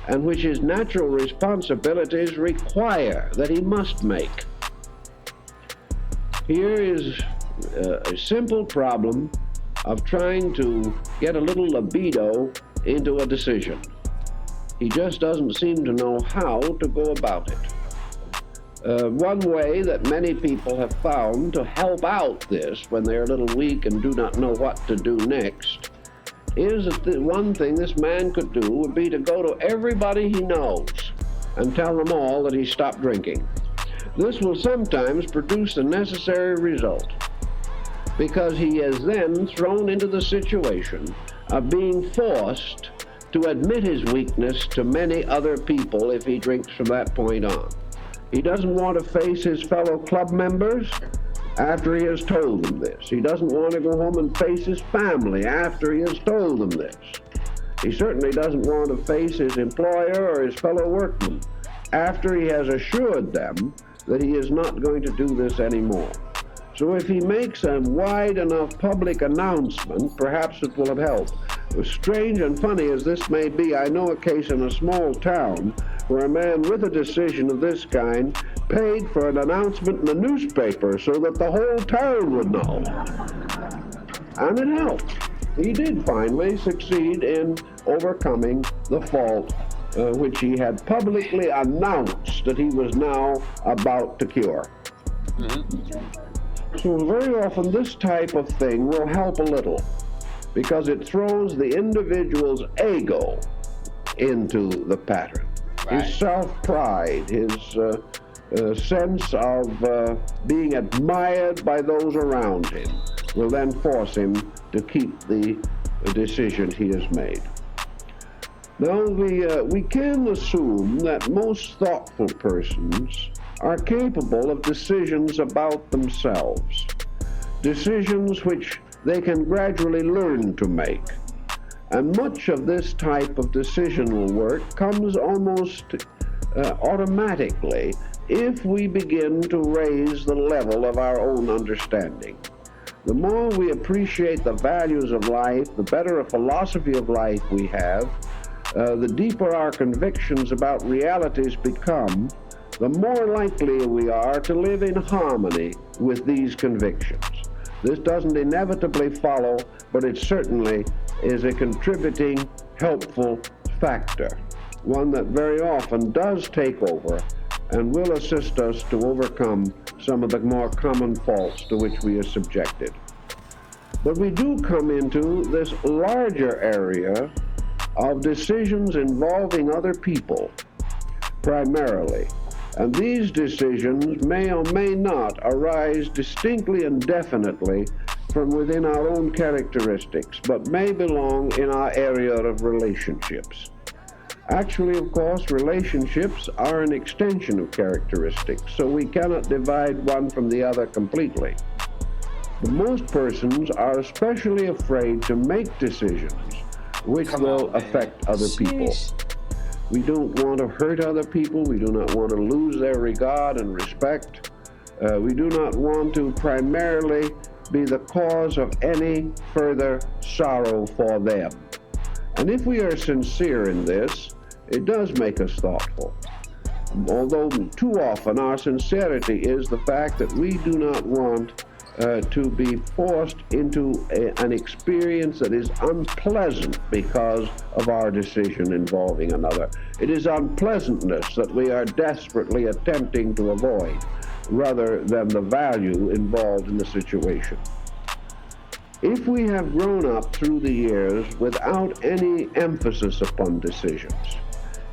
and which his natural responsibilities require that he must make. Here is a simple problem of trying to get a little libido into a decision. He just doesn't seem to know how to go about it. One way that many people have found to help out this when they're a little weak and do not know what to do next is that the one thing this man could do would be to go to everybody he knows and tell them all that he stopped drinking. This will sometimes produce the necessary result, because he is then thrown into the situation of being forced to admit his weakness to many other people if he drinks from that point on. He doesn't want to face his fellow club members after he has told them this. He doesn't want to go home and face his family after he has told them this. He certainly doesn't want to face his employer or his fellow workmen after he has assured them that he is not going to do this anymore. So if he makes a wide enough public announcement, perhaps it will have helped. As strange and funny as this may be, I know a case in a small town where a man with a decision of this kind paid for an announcement in the newspaper so that the whole town would know. And it helped. He did finally succeed in overcoming the fault which he had publicly announced that he was now about to cure. So very often this type of thing will help a little, because it throws the individual's ego into the pattern. Right. His self-pride, his sense of being admired by those around him will then force him to keep the decision he has made. Now, we can assume that most thoughtful persons are capable of decisions about themselves, decisions which they can gradually learn to make. And much of this type of decisional work comes almost automatically if we begin to raise the level of our own understanding. The more we appreciate the values of life, the better a philosophy of life we have, the deeper our convictions about realities become, the more likely we are to live in harmony with these convictions. This doesn't inevitably follow, but it certainly is a contributing, helpful factor, one that very often does take over and will assist us to overcome some of the more common faults to which we are subjected. But we do come into this larger area of decisions involving other people, primarily. And these decisions may or may not arise distinctly and definitely from within our own characteristics, but may belong in our area of relationships. Actually, of course, relationships are an extension of characteristics, so we cannot divide one from the other completely. But most persons are especially afraid to make decisions which will affect other people. We don't want to hurt other people. We do not want to lose their regard and respect. We do not want to primarily be the cause of any further sorrow for them. And if we are sincere in this, it does make us thoughtful. Although too often our sincerity is the fact that we do not want to be forced into an experience that is unpleasant because of our decision involving another. It is unpleasantness that we are desperately attempting to avoid, rather than the value involved in the situation. If we have grown up through the years without any emphasis upon decisions,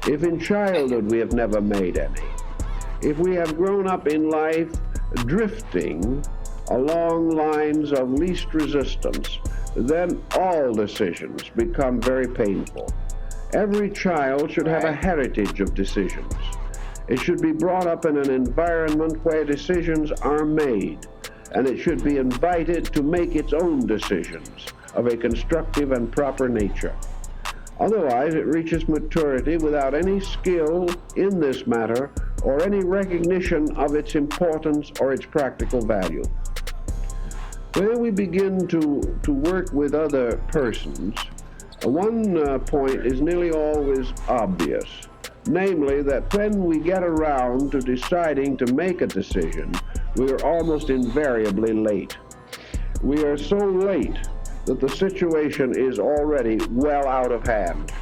if in childhood we have never made any, if we have grown up in life drifting along lines of least resistance, then all decisions become very painful. Every child should have a heritage of decisions. It should be brought up in an environment where decisions are made, and it should be invited to make its own decisions of a constructive and proper nature. Otherwise, it reaches maturity without any skill in this matter or any recognition of its importance or its practical value. When we begin to work with other persons, one point is nearly always obvious, namely that when we get around to deciding to make a decision, we are almost invariably late. We are so late that the situation is already well out of hand.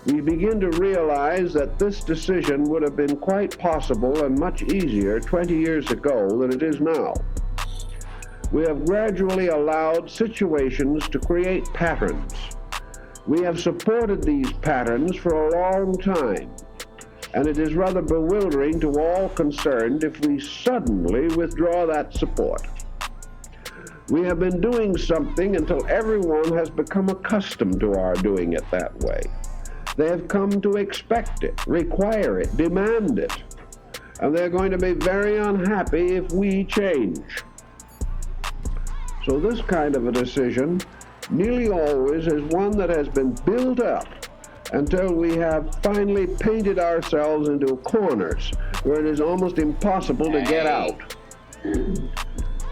We begin to realize that this decision would have been quite possible and much easier 20 years ago than it is now. We have gradually allowed situations to create patterns. We have supported these patterns for a long time, and it is rather bewildering to all concerned if we suddenly withdraw that support. We have been doing something until everyone has become accustomed to our doing it that way. They have come to expect it, require it, demand it, and they're going to be very unhappy if we change. So this kind of a decision nearly always is one that has been built up until we have finally painted ourselves into corners where it is almost impossible to get out.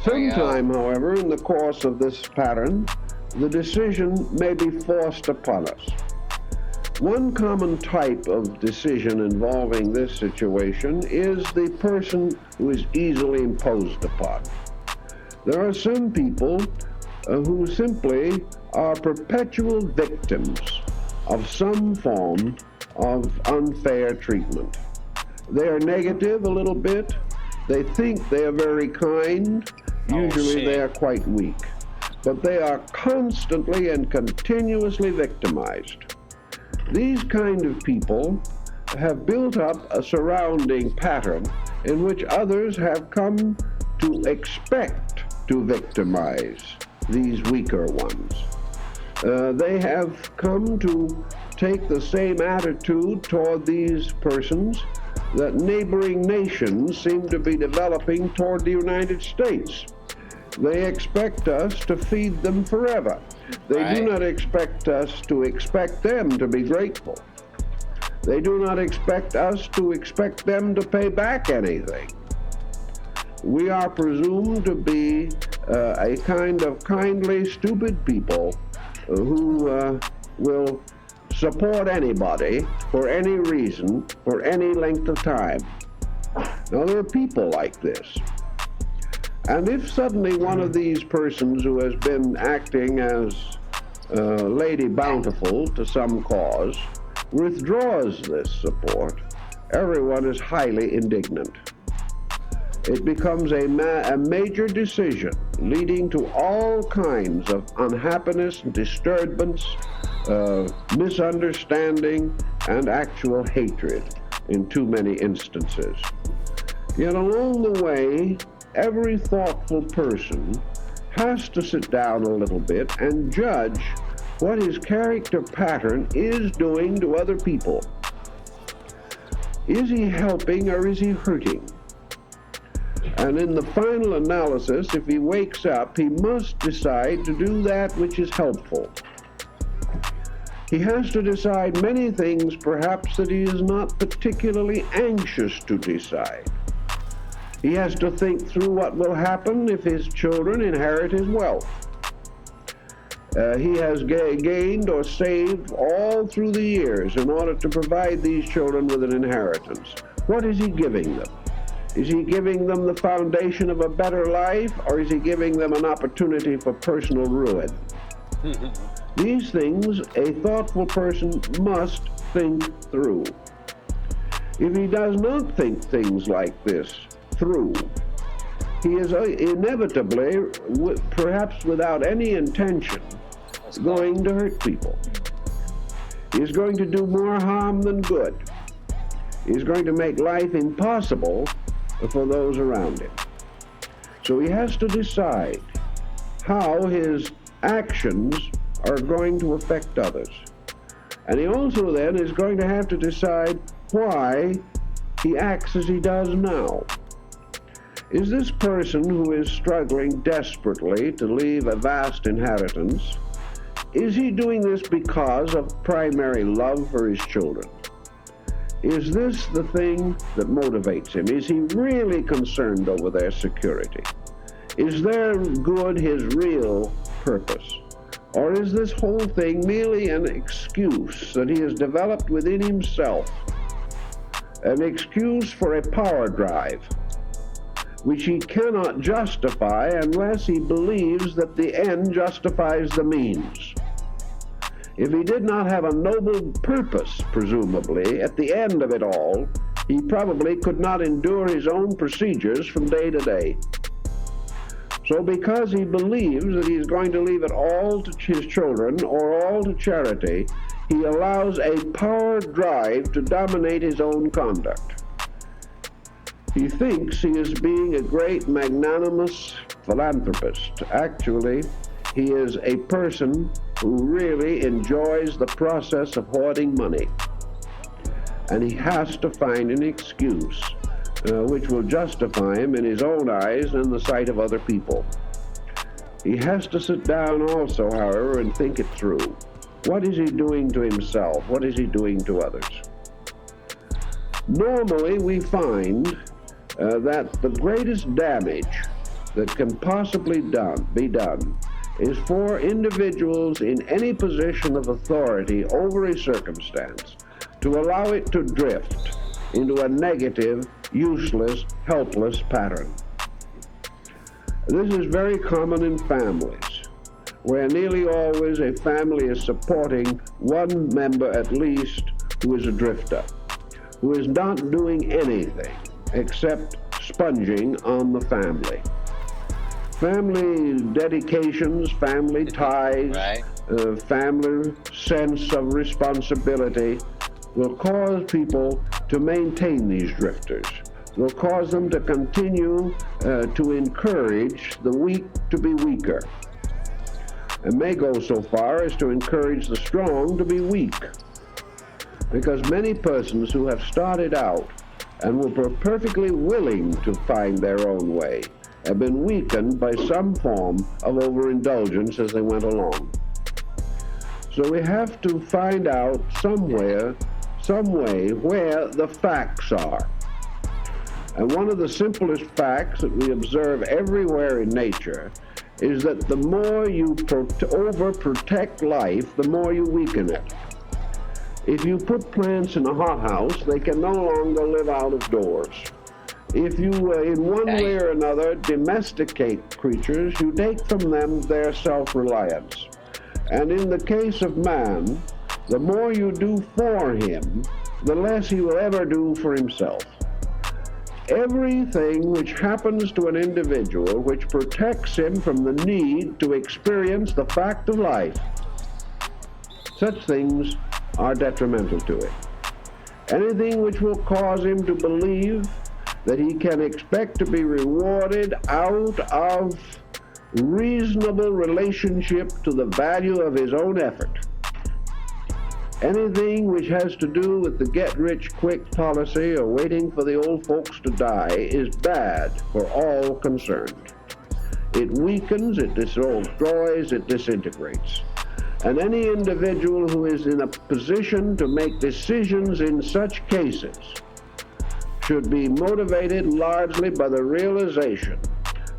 Sometime, however, in the course of this pattern, the decision may be forced upon us. One common type of decision involving this situation is the person who is easily imposed upon. There are some people who simply are perpetual victims of some form of unfair treatment. They are negative a little bit. They think they are very kind. Usually they are quite weak. But they are constantly and continuously victimized. These kind of people have built up a surrounding pattern in which others have come to expect to victimize these weaker ones. They have come to take the same attitude toward these persons that neighboring nations seem to be developing toward the United States. They expect us to feed them forever. They do not expect us to expect them to be grateful. They do not expect us to expect them to pay back anything. We are presumed to be a kind of kindly, stupid people who will support anybody for any reason, for any length of time. Now, there are people like this. And if suddenly one of these persons who has been acting as Lady Bountiful to some cause withdraws this support, everyone is highly indignant. It becomes a major decision leading to all kinds of unhappiness, disturbance, misunderstanding, and actual hatred in too many instances. Yet along the way, every thoughtful person has to sit down a little bit and judge what his character pattern is doing to other people. Is he helping or is he hurting? And in the final analysis, if he wakes up, he must decide to do that which is helpful. He has to decide many things, perhaps, that he is not particularly anxious to decide. He has to think through what will happen if his children inherit his wealth. He has gained or saved all through the years in order to provide these children with an inheritance. What is he giving them? Is he giving them the foundation of a better life, or is he giving them an opportunity for personal ruin? These things a thoughtful person must think through. If he does not think things like this through, he is inevitably, perhaps without any intention, going to hurt people. He is going to do more harm than good. He is going to make life impossible for those around him. So he has to decide how his actions are going to affect others. And he also then is going to have to decide why he acts as he does now. Is this person who is struggling desperately to leave a vast inheritance, is he doing this because of primary love for his children? Is this the thing that motivates him? Is he really concerned over their security? Is their good his real purpose? Or is this whole thing merely an excuse that he has developed within himself? An excuse for a power drive, which he cannot justify unless he believes that the end justifies the means. If he did not have a noble purpose, presumably, at the end of it all, he probably could not endure his own procedures from day to day. So because he believes that he is going to leave it all to his children or all to charity, he allows a power drive to dominate his own conduct. He thinks he is being a great magnanimous philanthropist. Actually, he is a person who really enjoys the process of hoarding money. And he has to find an excuse which will justify him in his own eyes and in the sight of other people. He has to sit down also, however, and think it through. What is he doing to himself? What is he doing to others? Normally, we find that the greatest damage that can possibly be done is for individuals in any position of authority over a circumstance to allow it to drift into a negative, useless, helpless pattern. This is very common in families, where nearly always a family is supporting one member at least who is a drifter, who is not doing anything except sponging on the family. Family dedications, family ties, family sense of responsibility will cause people to maintain these drifters, will cause them to continue to encourage the weak to be weaker, and may go so far as to encourage the strong to be weak. Because many persons who have started out and were perfectly willing to find their own way have been weakened by some form of overindulgence as they went along. So we have to find out some way where the facts are. And one of the simplest facts that we observe everywhere in nature is that the more you overprotect life, the more you weaken it. If you put plants in a hothouse, they can no longer live out of doors. If you, in one way or another, domesticate creatures, you take from them their self-reliance. And in the case of man, the more you do for him, the less he will ever do for himself. Everything which happens to an individual which protects him from the need to experience the fact of life, such things are detrimental to him. Anything which will cause him to believe that he can expect to be rewarded out of reasonable relationship to the value of his own effort. Anything which has to do with the get-rich-quick policy or waiting for the old folks to die is bad for all concerned. It weakens, it destroys, it disintegrates. And any individual who is in a position to make decisions in such cases should be motivated largely by the realization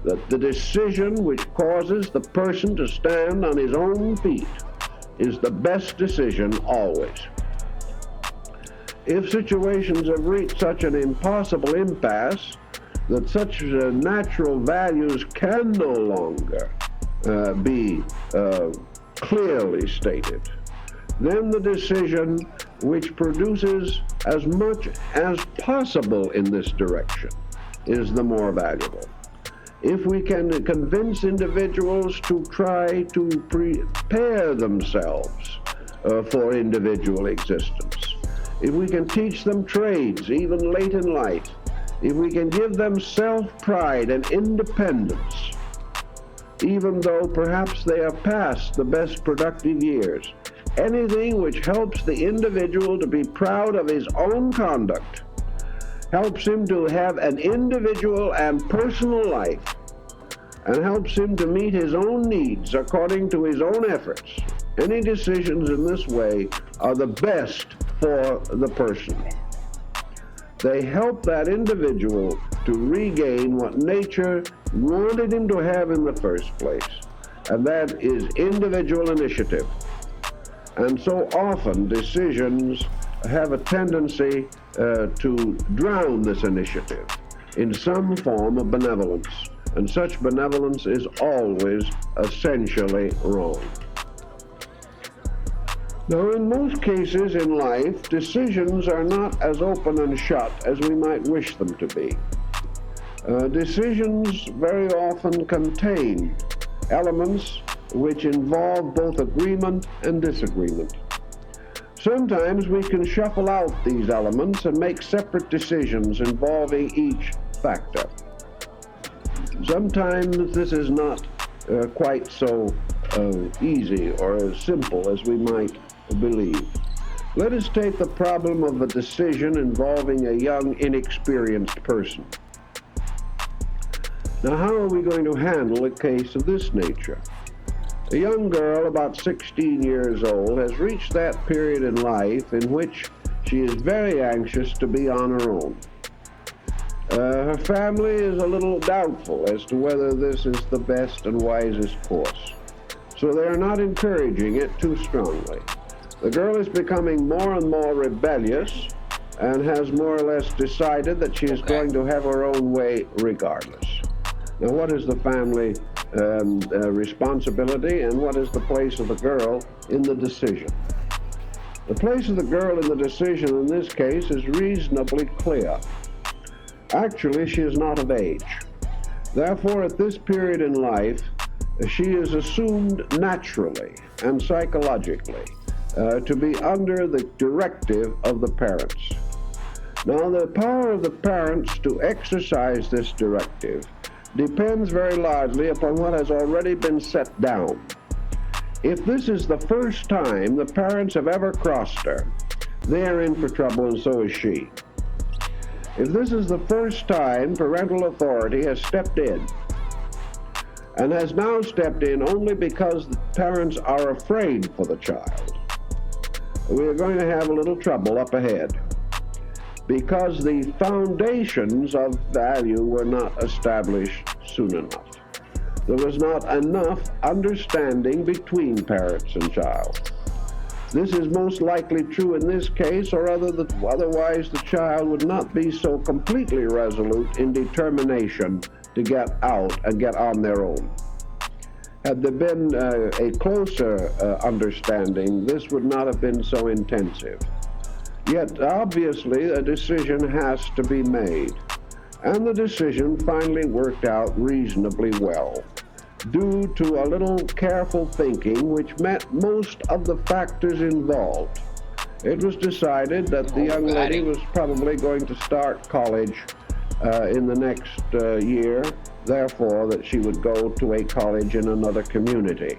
that the decision which causes the person to stand on his own feet is the best decision always. If situations have reached such an impossible impasse that such natural values can no longer be clearly stated, then the decision which produces as much as possible in this direction is the more valuable. If we can convince individuals to try to prepare themselves for individual existence, if we can teach them trades even late in life, if we can give them self-pride and independence, even though perhaps they are past the best productive years, anything which helps the individual to be proud of his own conduct, helps him to have an individual and personal life, and helps him to meet his own needs according to his own efforts. Any decisions in this way are the best for the person. They help that individual to regain what nature wanted him to have in the first place, and that is individual initiative. And so often decisions have a tendency to drown this initiative in some form of benevolence, and such benevolence is always essentially wrong. Now, in most cases in life, decisions are not as open and shut as we might wish them to be. Decisions very often contain elements which involve both agreement and disagreement. Sometimes we can shuffle out these elements and make separate decisions involving each factor. Sometimes this is not quite so easy or as simple as we might believe. Let us take the problem of a decision involving a young, inexperienced person. Now, how are we going to handle a case of this nature? A young girl, about 16 years old, has reached that period in life in which she is very anxious to be on her own. Her family is a little doubtful as to whether this is the best and wisest course, so they are not encouraging it too strongly. The girl is becoming more and more rebellious and has more or less decided that she is going to have her own way regardless. Now, what is the family responsibility, and what is the place of the girl in the decision? The place of the girl in the decision in this case is reasonably clear. Actually, she is not of age. Therefore, at this period in life, she is assumed naturally and psychologically to be under the directive of the parents. Now, the power of the parents to exercise this directive depends very largely upon what has already been set down. If this is the first time the parents have ever crossed her, they are in for trouble, and so is she. If this is the first time parental authority has stepped in, and has now stepped in only because the parents are afraid for the child, we are going to have a little trouble up ahead, because the foundations of value were not established soon enough. There was not enough understanding between parents and child. This is most likely true in this case, or otherwise the child would not be so completely resolute in determination to get out and get on their own. Had there been a closer understanding, this would not have been so intensive. Yet, obviously, a decision has to be made, and the decision finally worked out reasonably well, due to a little careful thinking which met most of the factors involved. It was decided that the young lady was probably going to start college in the next year, therefore that she would go to a college in another community,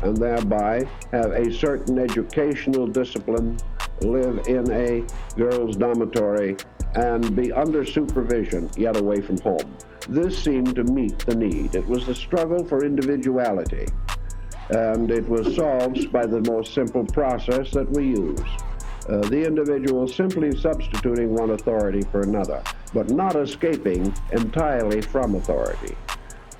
and thereby have a certain educational discipline, live in a girls' dormitory, and be under supervision, yet away from home. This seemed to meet the need. It was the struggle for individuality, and it was solved by the most simple process that we use. The individual simply substituting one authority for another, but not escaping entirely from authority.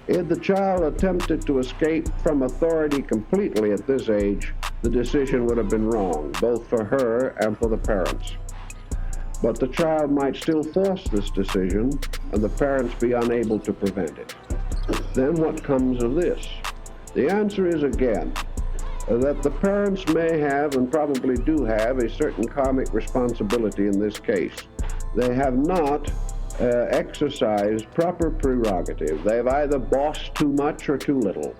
If the child attempted to escape from authority completely at this age, the decision would have been wrong, both for her and for the parents. But the child might still force this decision, and the parents be unable to prevent it. Then what comes of this? The answer is, again, that the parents may have, and probably do have, a certain karmic responsibility in this case. They have not exercised proper prerogative. They have either bossed too much or too little.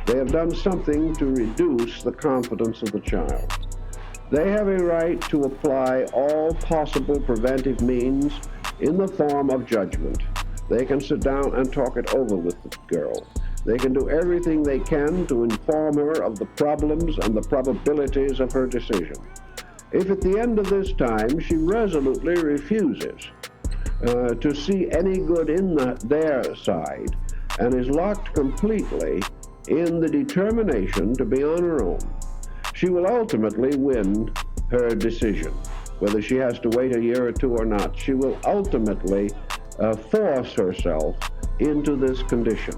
They have done something to reduce the confidence of the child. They have a right to apply all possible preventive means in the form of judgment. They can sit down and talk it over with the girl. They can do everything they can to inform her of the problems and the probabilities of her decision. If at the end of this time she resolutely refuses to see any good in their side and is locked completely in the determination to be on her own, she will ultimately win her decision. Whether she has to wait a year or two or not, she will ultimately force herself into this condition.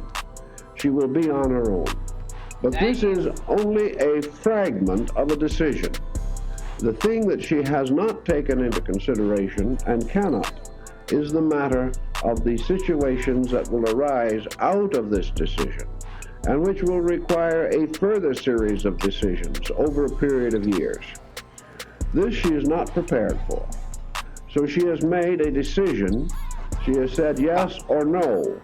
She will be on her own. But this is only a fragment of a decision. The thing that she has not taken into consideration and cannot is the matter of the situations that will arise out of this decision, and which will require a further series of decisions over a period of years. This she is not prepared for. So she has made a decision. She has said yes or no,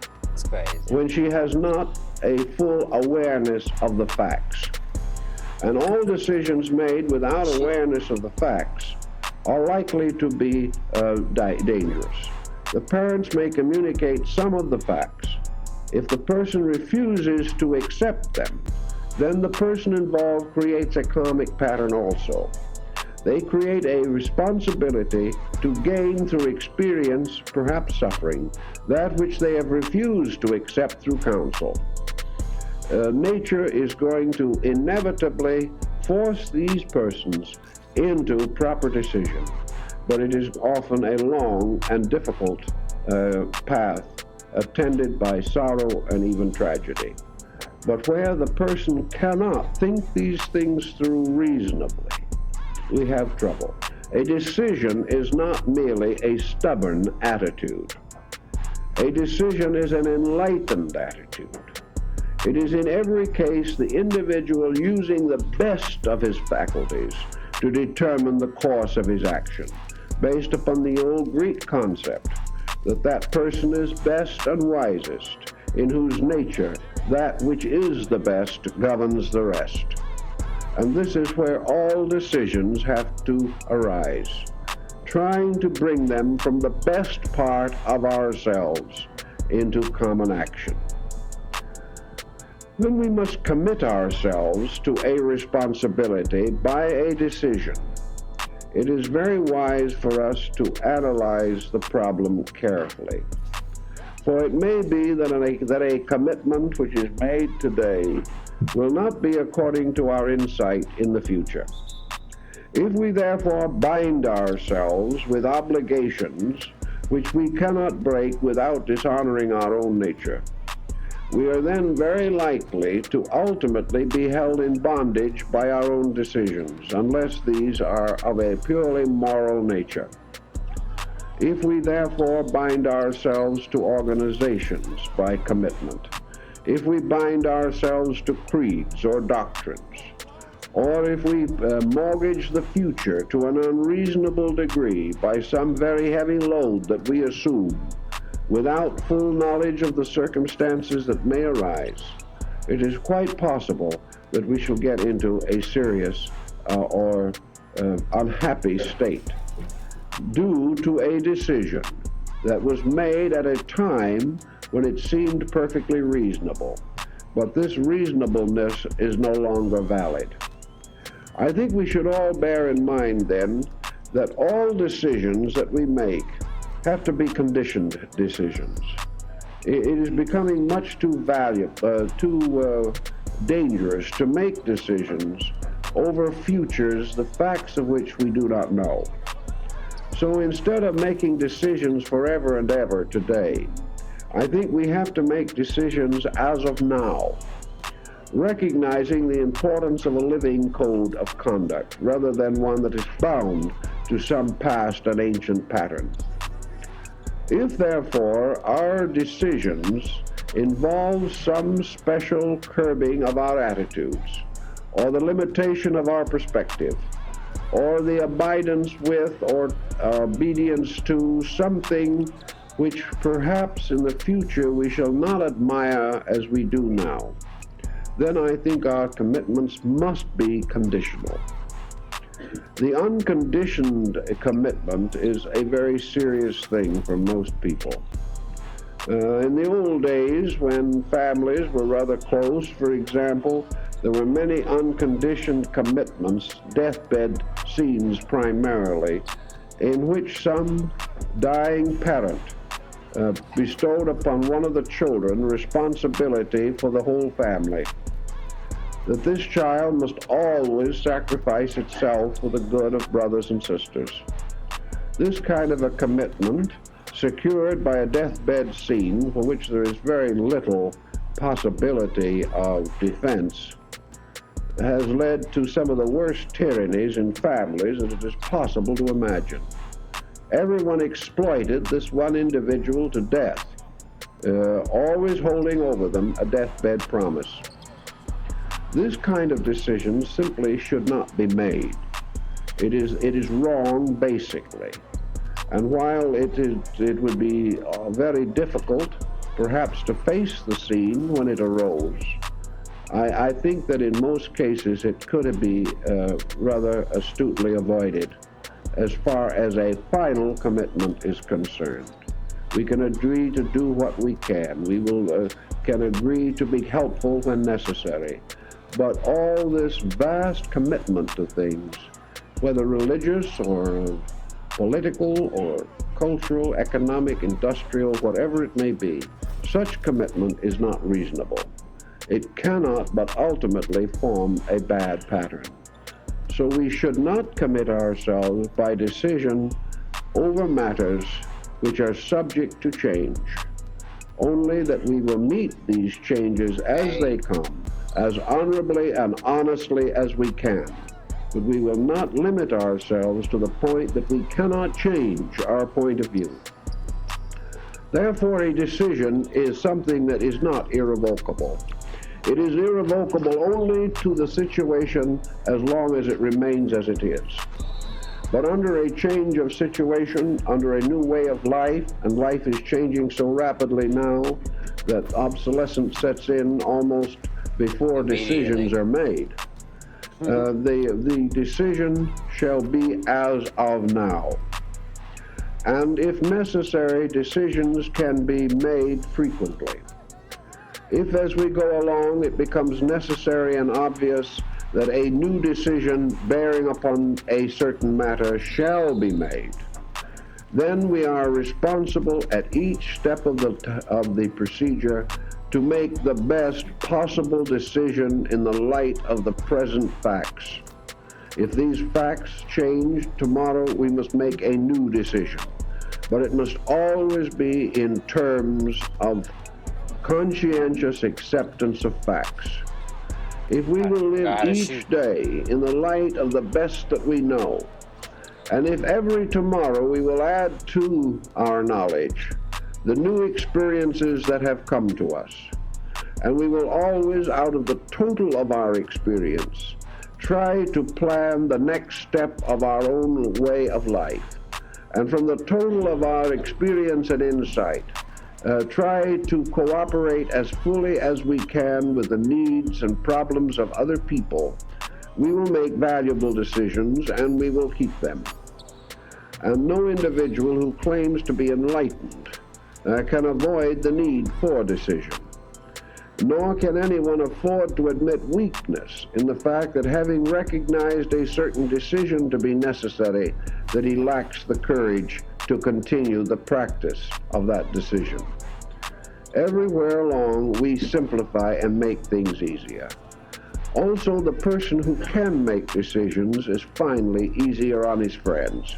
when she has not a full awareness of the facts. And all decisions made without awareness of the facts are likely to be dangerous. The parents may communicate some of the facts. If the person refuses to accept them, then the person involved creates a karmic pattern also. They create a responsibility to gain through experience, perhaps suffering, that which they have refused to accept through counsel. Nature is going to inevitably force these persons into proper decision, but it is often a long and difficult path attended by sorrow and even tragedy. But where the person cannot think these things through reasonably, we have trouble. A decision is not merely a stubborn attitude. A decision is an enlightened attitude. It is in every case the individual using the best of his faculties to determine the course of his action, based upon the old Greek concept that that person is best and wisest, in whose nature that which is the best governs the rest. And this is where all decisions have to arise, trying to bring them from the best part of ourselves into common action. Then we must commit ourselves to a responsibility by a decision. It is very wise for us to analyze the problem carefully. For it may be that a commitment which is made today will not be according to our insight in the future. If we therefore bind ourselves with obligations which we cannot break without dishonoring our own nature, we are then very likely to ultimately be held in bondage by our own decisions, unless these are of a purely moral nature. If we therefore bind ourselves to organizations by commitment, if we bind ourselves to creeds or doctrines, or if we mortgage the future to an unreasonable degree by some very heavy load that we assume, without full knowledge of the circumstances that may arise, it is quite possible that we shall get into a serious or unhappy state due to a decision that was made at a time when it seemed perfectly reasonable, but this reasonableness is no longer valid. I think we should all bear in mind then that all decisions that we make have to be conditioned decisions. It is becoming much too dangerous to make decisions over futures, the facts of which we do not know. So instead of making decisions forever and ever today, I think we have to make decisions as of now, recognizing the importance of a living code of conduct rather than one that is bound to some past and ancient pattern. If, therefore, our decisions involve some special curbing of our attitudes, or the limitation of our perspective, or the abidance with or obedience to something which perhaps in the future we shall not admire as we do now, then I think our commitments must be conditional. The unconditioned commitment is a very serious thing for most people. In the old days, when families were rather close, for example, there were many unconditioned commitments, deathbed scenes primarily, in which some dying parent bestowed upon one of the children responsibility for the whole family, that this child must always sacrifice itself for the good of brothers and sisters. This kind of a commitment, secured by a deathbed scene for which there is very little possibility of defense, has led to some of the worst tyrannies in families that it is possible to imagine. Everyone exploited this one individual to death, always holding over them a deathbed promise. This kind of decision simply should not be made. It is wrong, basically. And while it would be very difficult, perhaps, to face the scene when it arose, I think that in most cases it could be rather astutely avoided as far as a final commitment is concerned. We can agree to do what we can. We can agree to be helpful when necessary. But all this vast commitment to things, whether religious or political or cultural, economic, industrial, whatever it may be, such commitment is not reasonable. It cannot but ultimately form a bad pattern. So we should not commit ourselves by decision over matters which are subject to change, only that we will meet these changes as they come, as honorably and honestly as we can. But we will not limit ourselves to the point that we cannot change our point of view. Therefore, a decision is something that is not irrevocable. It is irrevocable only to the situation as long as it remains as it is. But under a change of situation, under a new way of life, and life is changing so rapidly now that obsolescence sets in almost before decisions are made, the decision shall be as of now. And if necessary, decisions can be made frequently. If as we go along it becomes necessary and obvious that a new decision bearing upon a certain matter shall be made, then we are responsible at each step of the procedure to make the best possible decision in the light of the present facts. If these facts change tomorrow, we must make a new decision. But it must always be in terms of conscientious acceptance of facts. If we will live each day in the light of the best that we know, and if every tomorrow we will add to our knowledge the new experiences that have come to us, and we will always, out of the total of our experience, try to plan the next step of our own way of life, and from the total of our experience and insight, try to cooperate as fully as we can with the needs and problems of other people, we will make valuable decisions and we will keep them. And no individual who claims to be enlightened can avoid the need for decision. Nor can anyone afford to admit weakness in the fact that, having recognized a certain decision to be necessary, that he lacks the courage to continue the practice of that decision. Everywhere along, we simplify and make things easier. Also, the person who can make decisions is finally easier on his friends.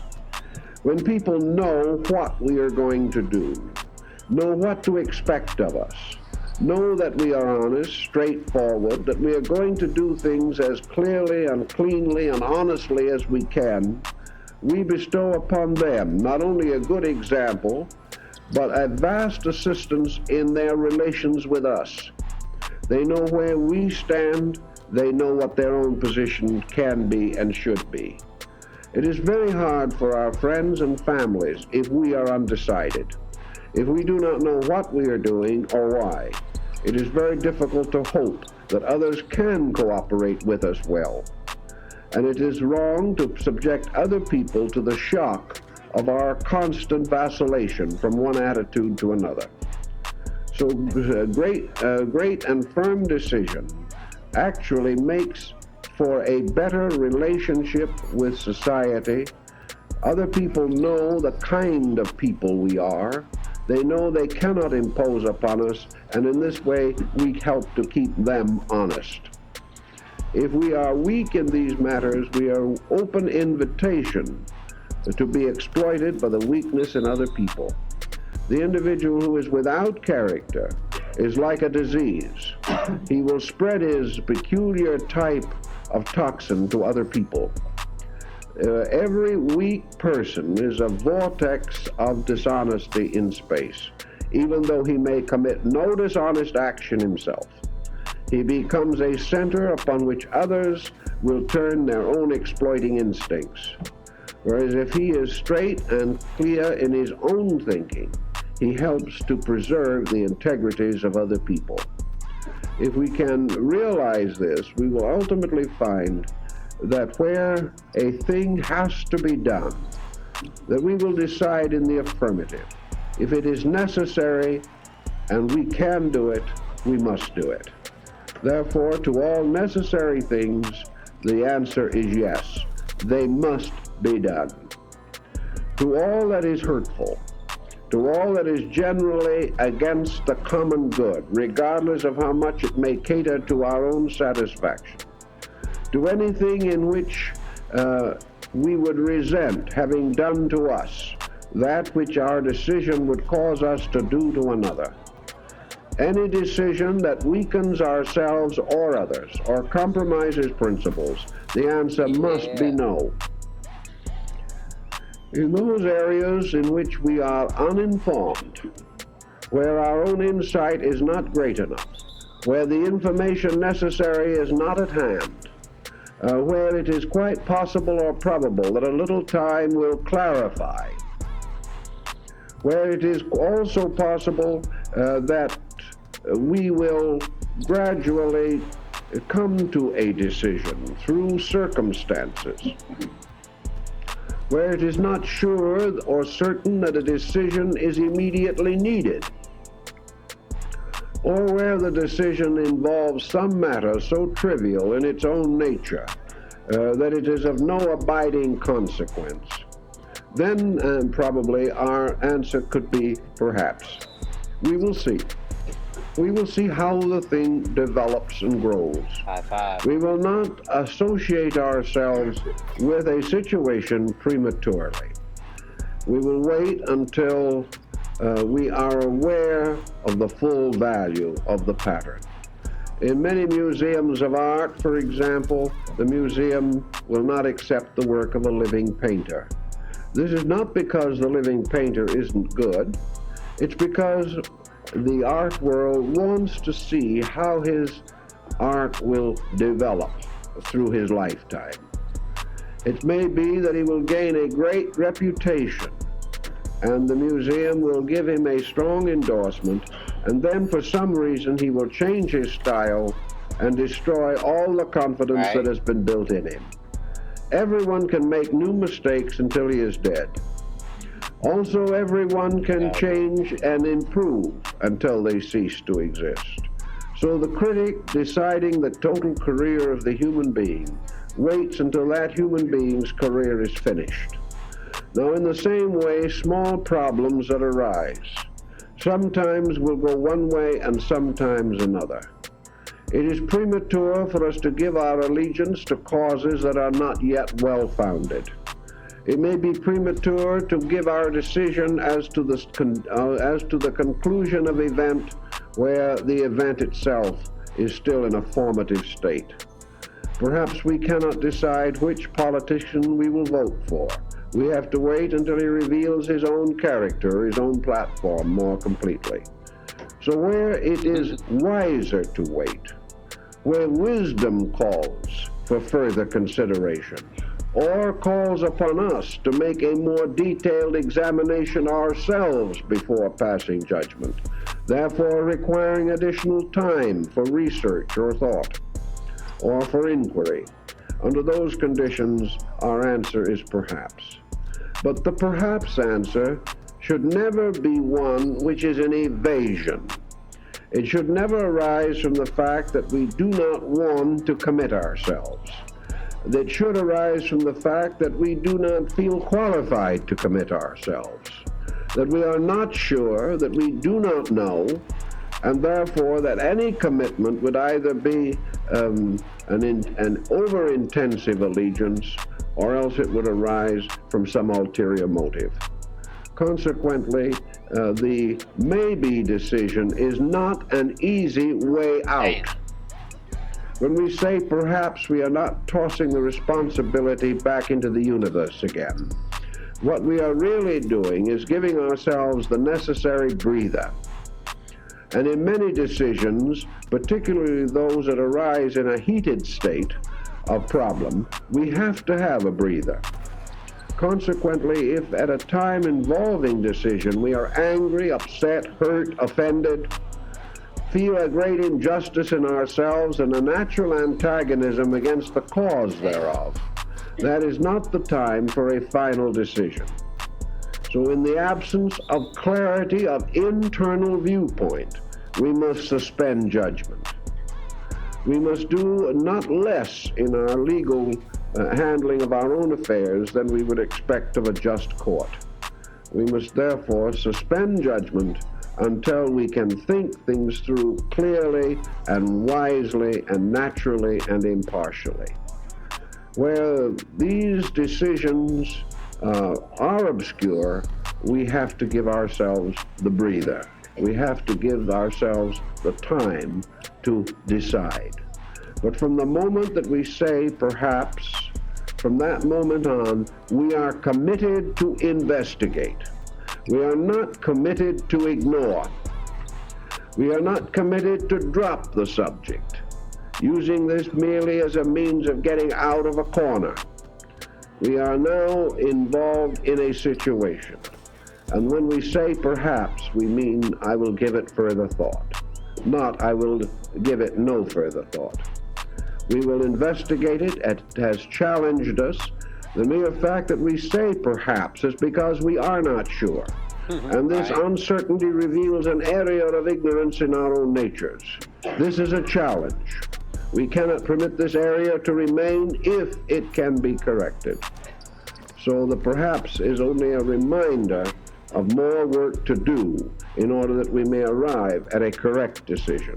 When people know what we are going to do, know what to expect of us, know that we are honest, straightforward, that we are going to do things as clearly and cleanly and honestly as we can, we bestow upon them not only a good example, but a vast assistance in their relations with us. They know where we stand, they know what their own position can be and should be. It is very hard for our friends and families if we are undecided, if we do not know what we are doing or why. It is very difficult to hope that others can cooperate with us well. And it is wrong to subject other people to the shock of our constant vacillation from one attitude to another. So a great and firm decision actually makes for a better relationship with society. Other people know the kind of people we are. They know they cannot impose upon us, and in this way we help to keep them honest. If we are weak in these matters, we are open invitation to be exploited by the weakness in other people. The individual who is without character is like a disease. He will spread his peculiar type of toxin to other people. Every weak person is a vortex of dishonesty in space, even though he may commit no dishonest action himself. He becomes a center upon which others will turn their own exploiting instincts. Whereas if he is straight and clear in his own thinking, he helps to preserve the integrities of other people. If we can realize this, we will ultimately find that where a thing has to be done, that we will decide in the affirmative. If it is necessary and we can do it, we must do it. Therefore, to all necessary things, the answer is yes. They must be done. To all that is hurtful, to all that is generally against the common good, regardless of how much it may cater to our own satisfaction, to anything in which we would resent having done to us that which our decision would cause us to do to another. Any decision that weakens ourselves or others or compromises principles, the answer must be no. In those areas in which we are uninformed, where our own insight is not great enough, where the information necessary is not at hand, where it is quite possible or probable that a little time will clarify, where it is also possible that we will gradually come to a decision through circumstances, where it is not sure or certain that a decision is immediately needed, or where the decision involves some matter so trivial in its own nature that it is of no abiding consequence, then probably our answer could be perhaps. We will see. We will see how the thing develops and grows. High five. We will not associate ourselves with a situation prematurely. We will wait until we are aware of the full value of the pattern. In many museums of art, for example, the museum will not accept the work of a living painter. This is not because the living painter isn't good. It's because the art world wants to see how his art will develop through his lifetime. It may be that he will gain a great reputation, and the museum will give him a strong endorsement, and then for some reason he will change his style and destroy all the confidence that has been built in him. Everyone can make new mistakes until he is dead. Also, everyone can change and improve until they cease to exist. So the critic, deciding the total career of the human being, waits until that human being's career is finished. Now, in the same way, small problems that arise sometimes will go one way and sometimes another. It is premature for us to give our allegiance to causes that are not yet well-founded. It may be premature to give our decision as to the conclusion of event where the event itself is still in a formative state. Perhaps we cannot decide which politician we will vote for. We have to wait until he reveals his own character, his own platform more completely. So where it is wiser to wait, where wisdom calls for further consideration, or calls upon us to make a more detailed examination ourselves before passing judgment, therefore requiring additional time for research or thought, or for inquiry. Under those conditions, our answer is perhaps. But the perhaps answer should never be one which is an evasion. It should never arise from the fact that we do not want to commit ourselves. That should arise from the fact that we do not feel qualified to commit ourselves, that we are not sure, that we do not know, and therefore that any commitment would either be an over-intensive allegiance, or else it would arise from some ulterior motive. Consequently, the maybe decision is not an easy way out. When we say perhaps, we are not tossing the responsibility back into the universe again. What we are really doing is giving ourselves the necessary breather. And in many decisions, particularly those that arise in a heated state of problem, we have to have a breather. Consequently, if at a time involving decision we are angry, upset, hurt, offended, feel a great injustice in ourselves and a natural antagonism against the cause thereof, that is not the time for a final decision. So in the absence of clarity of internal viewpoint, we must suspend judgment. We must do not less in our legal handling of our own affairs than we would expect of a just court. We must therefore suspend judgment until we can think things through clearly and wisely and naturally and impartially. Where these decisions are obscure, we have to give ourselves the breather. We have to give ourselves the time to decide. But from the moment that we say perhaps, from that moment on, we are committed to investigate. We are not committed to ignore. We are not committed to drop the subject, using this merely as a means of getting out of a corner. We are now involved in a situation. And when we say perhaps, we mean I will give it further thought, not I will give it no further thought. We will investigate it. It has challenged us. The mere fact that we say perhaps is because we are not sure. And this uncertainty reveals an area of ignorance in our own natures. This is a challenge. We cannot permit this area to remain if it can be corrected. So the perhaps is only a reminder of more work to do in order that we may arrive at a correct decision.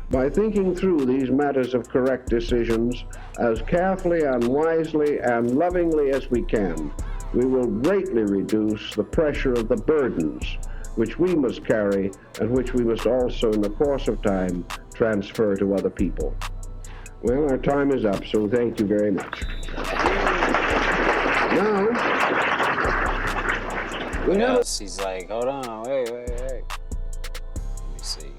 By thinking through these matters of correct decisions as carefully and wisely and lovingly as we can, we will greatly reduce the pressure of the burdens which we must carry and which we must also, in the course of time, transfer to other people. Well, our time is up, so thank you very much. Now, What else? He's like, hold on, wait. Let me see.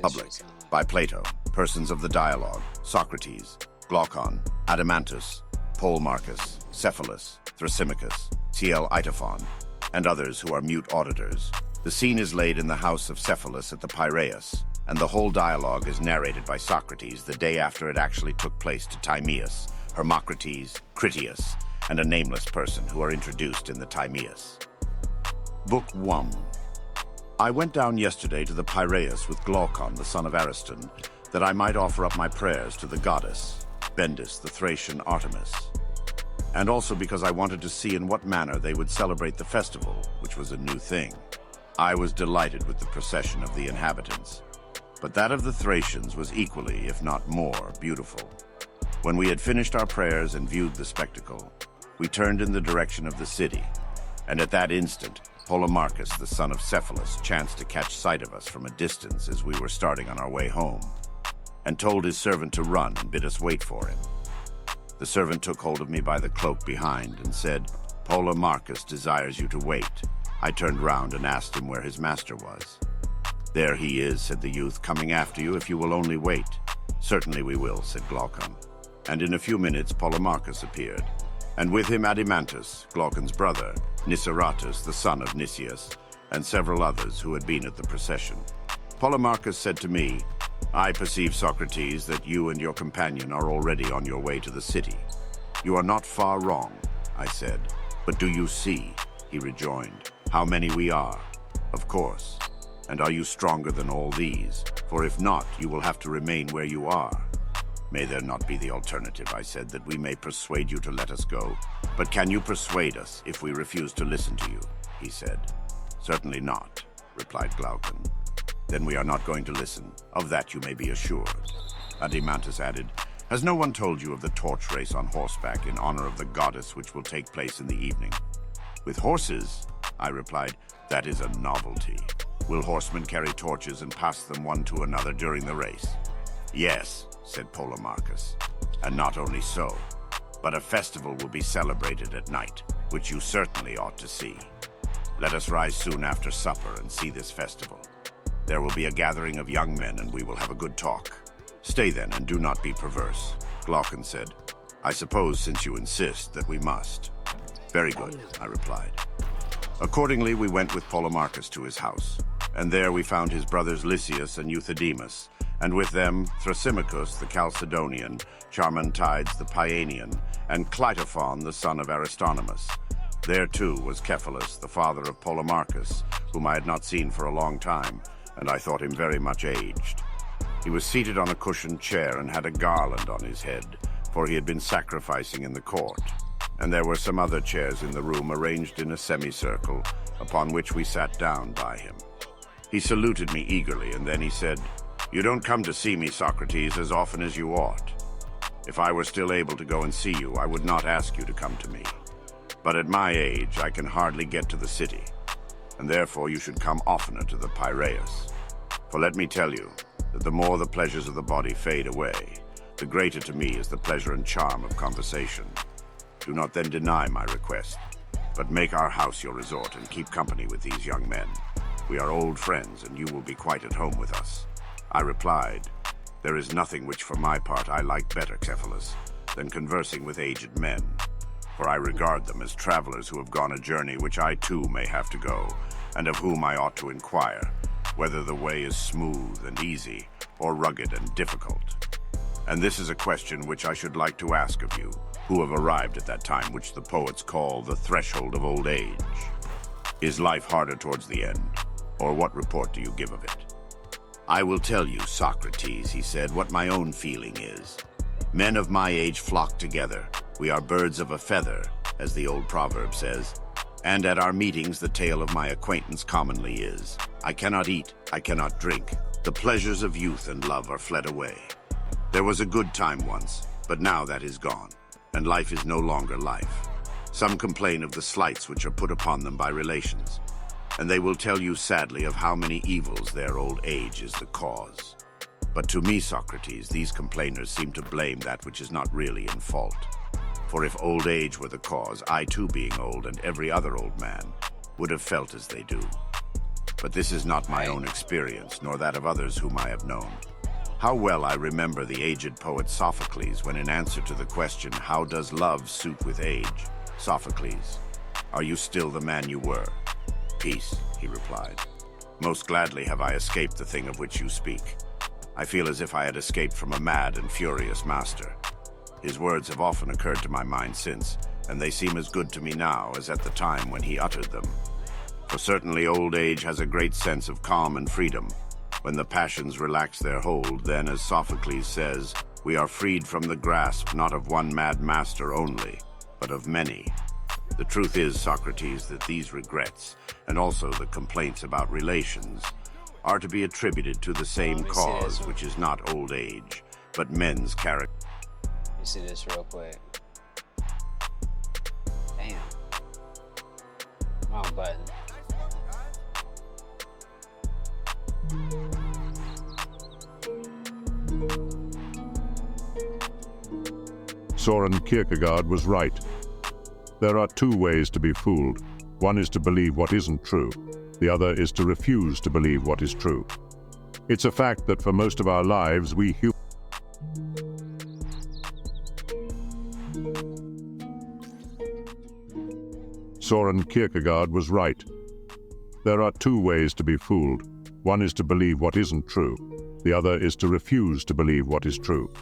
Public, by Plato, persons of the dialogue, Socrates, Glaucon, Adimantus, Polemarchus, Cephalus, Thrasymachus, CL Itophon, and others who are mute auditors. The scene is laid in the house of Cephalus at the Piraeus, and the whole dialogue is narrated by Socrates the day after it actually took place to Timaeus, Hermocrates, Critias, and a nameless person who are introduced in the Timaeus. Book 1. I went down yesterday to the Piraeus with Glaucon, the son of Ariston, that I might offer up my prayers to the goddess, Bendis, the Thracian Artemis, and also because I wanted to see in what manner they would celebrate the festival, which was a new thing. I was delighted with the procession of the inhabitants, but that of the Thracians was equally, if not more, beautiful. When we had finished our prayers and viewed the spectacle, we turned in the direction of the city, and at that instant, Polemarchus, the son of Cephalus, chanced to catch sight of us from a distance as we were starting on our way home, and told his servant to run and bid us wait for him. The servant took hold of me by the cloak behind and said, "Polemarchus desires you to wait." I turned round and asked him where his master was. "There he is," said the youth, "coming after you if you will only wait." "Certainly we will," said Glaucon. And in a few minutes Polemarchus appeared, and with him Adimantus, Glaucon's brother, Niceratus, the son of Nicias, and several others who had been at the procession. Polemarchus said to me, "I perceive, Socrates, that you and your companion are already on your way to the city." "You are not far wrong," I said. "But do you see," he rejoined, "how many we are?" "Of course. And are you stronger than all these? For if not, you will have to remain where you are." "May there not be the alternative," I said, "that we may persuade you to let us go? But can you persuade us if we refuse to listen to you?" he said. "Certainly not," replied Glaucon. "Then we are not going to listen. Of that you may be assured." Adimantus added, "Has no one told you of the torch race on horseback in honor of the goddess which will take place in the evening?" "With horses?" I replied. "That is a novelty. Will horsemen carry torches and pass them one to another during the race?" "Yes," said Polemarchus, "and not only so, but a festival will be celebrated at night, which you certainly ought to see. Let us rise soon after supper and see this festival. There will be a gathering of young men, and we will have a good talk. Stay then, and do not be perverse." Glaucon said, "I suppose, since you insist, that we must." "Very good," I replied. Accordingly, we went with Polemarchus to his house, and there we found his brothers Lysias and Euthydemus, and with them Thrasymachus the Chalcedonian, Charmantides the Paeanian, and Cleitophon the son of Aristonomus. There too was Cephalus, the father of Polemarchus, whom I had not seen for a long time, and I thought him very much aged. He was seated on a cushioned chair and had a garland on his head, for he had been sacrificing in the court. And there were some other chairs in the room arranged in a semicircle, upon which we sat down by him. He saluted me eagerly, and then he said, "You don't come to see me, Socrates, as often as you ought. If I were still able to go and see you, I would not ask you to come to me. But at my age, I can hardly get to the city, and therefore you should come oftener to the Piraeus. For let me tell you, that the more the pleasures of the body fade away, the greater to me is the pleasure and charm of conversation. Do not then deny my request, but make our house your resort and keep company with these young men. We are old friends, and you will be quite at home with us." I replied, "There is nothing which for my part I like better, Cephalus, than conversing with aged men, for I regard them as travelers who have gone a journey which I too may have to go, and of whom I ought to inquire, whether the way is smooth and easy, or rugged and difficult. And this is a question which I should like to ask of you, who have arrived at that time which the poets call the threshold of old age. Is life harder towards the end, or what report do you give of it?" "I will tell you, Socrates," he said, "what my own feeling is. Men of my age flock together. We are birds of a feather, as the old proverb says. And at our meetings the tale of my acquaintance commonly is, I cannot eat, I cannot drink. The pleasures of youth and love are fled away. There was a good time once, but now that is gone, and life is no longer life. Some complain of the slights which are put upon them by relations, and they will tell you sadly of how many evils their old age is the cause. But to me, Socrates, these complainers seem to blame that which is not really in fault. For if old age were the cause, I too being old and every other old man would have felt as they do. But this is not my own experience, nor that of others whom I have known. How well I remember the aged poet Sophocles when in answer to the question, how does love suit with age? Sophocles, are you still the man you were? Peace, he replied. Most gladly have I escaped the thing of which you speak. I feel as if I had escaped from a mad and furious master. His words have often occurred to my mind since, and they seem as good to me now as at the time when he uttered them. For certainly old age has a great sense of calm and freedom. When the passions relax their hold, then, as Sophocles says, we are freed from the grasp not of one mad master only, but of many. The truth is, Socrates, that these regrets, and also the complaints about relations, are to be attributed to the same cause, which is not old age, but men's character. Let me see this real quick. Damn. Wrong button. Soren Kierkegaard was right. There are two ways to be fooled. One is to believe what isn't true. The other is to refuse to believe what is true. It's a fact that for most of our lives, Soren Kierkegaard was right. There are two ways to be fooled. One is to believe what isn't true. The other is to refuse to believe what is true.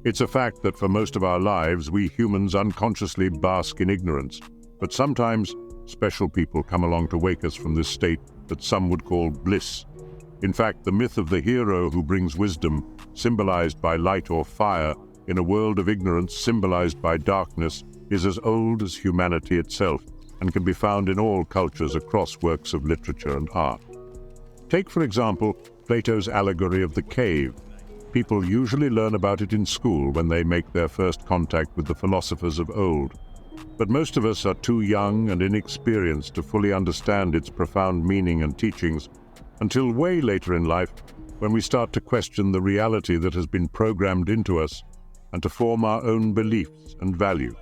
It's a fact that for most of our lives, we humans unconsciously bask in ignorance. But sometimes, special people come along to wake us from this state that some would call bliss. In fact, the myth of the hero who brings wisdom, symbolized by light or fire, in a world of ignorance symbolized by darkness, is as old as humanity itself and can be found in all cultures across works of literature and art. Take, for example, Plato's allegory of the cave. People usually learn about it in school when they make their first contact with the philosophers of old. But most of us are too young and inexperienced to fully understand its profound meaning and teachings until way later in life, when we start to question the reality that has been programmed into us and to form our own beliefs and value.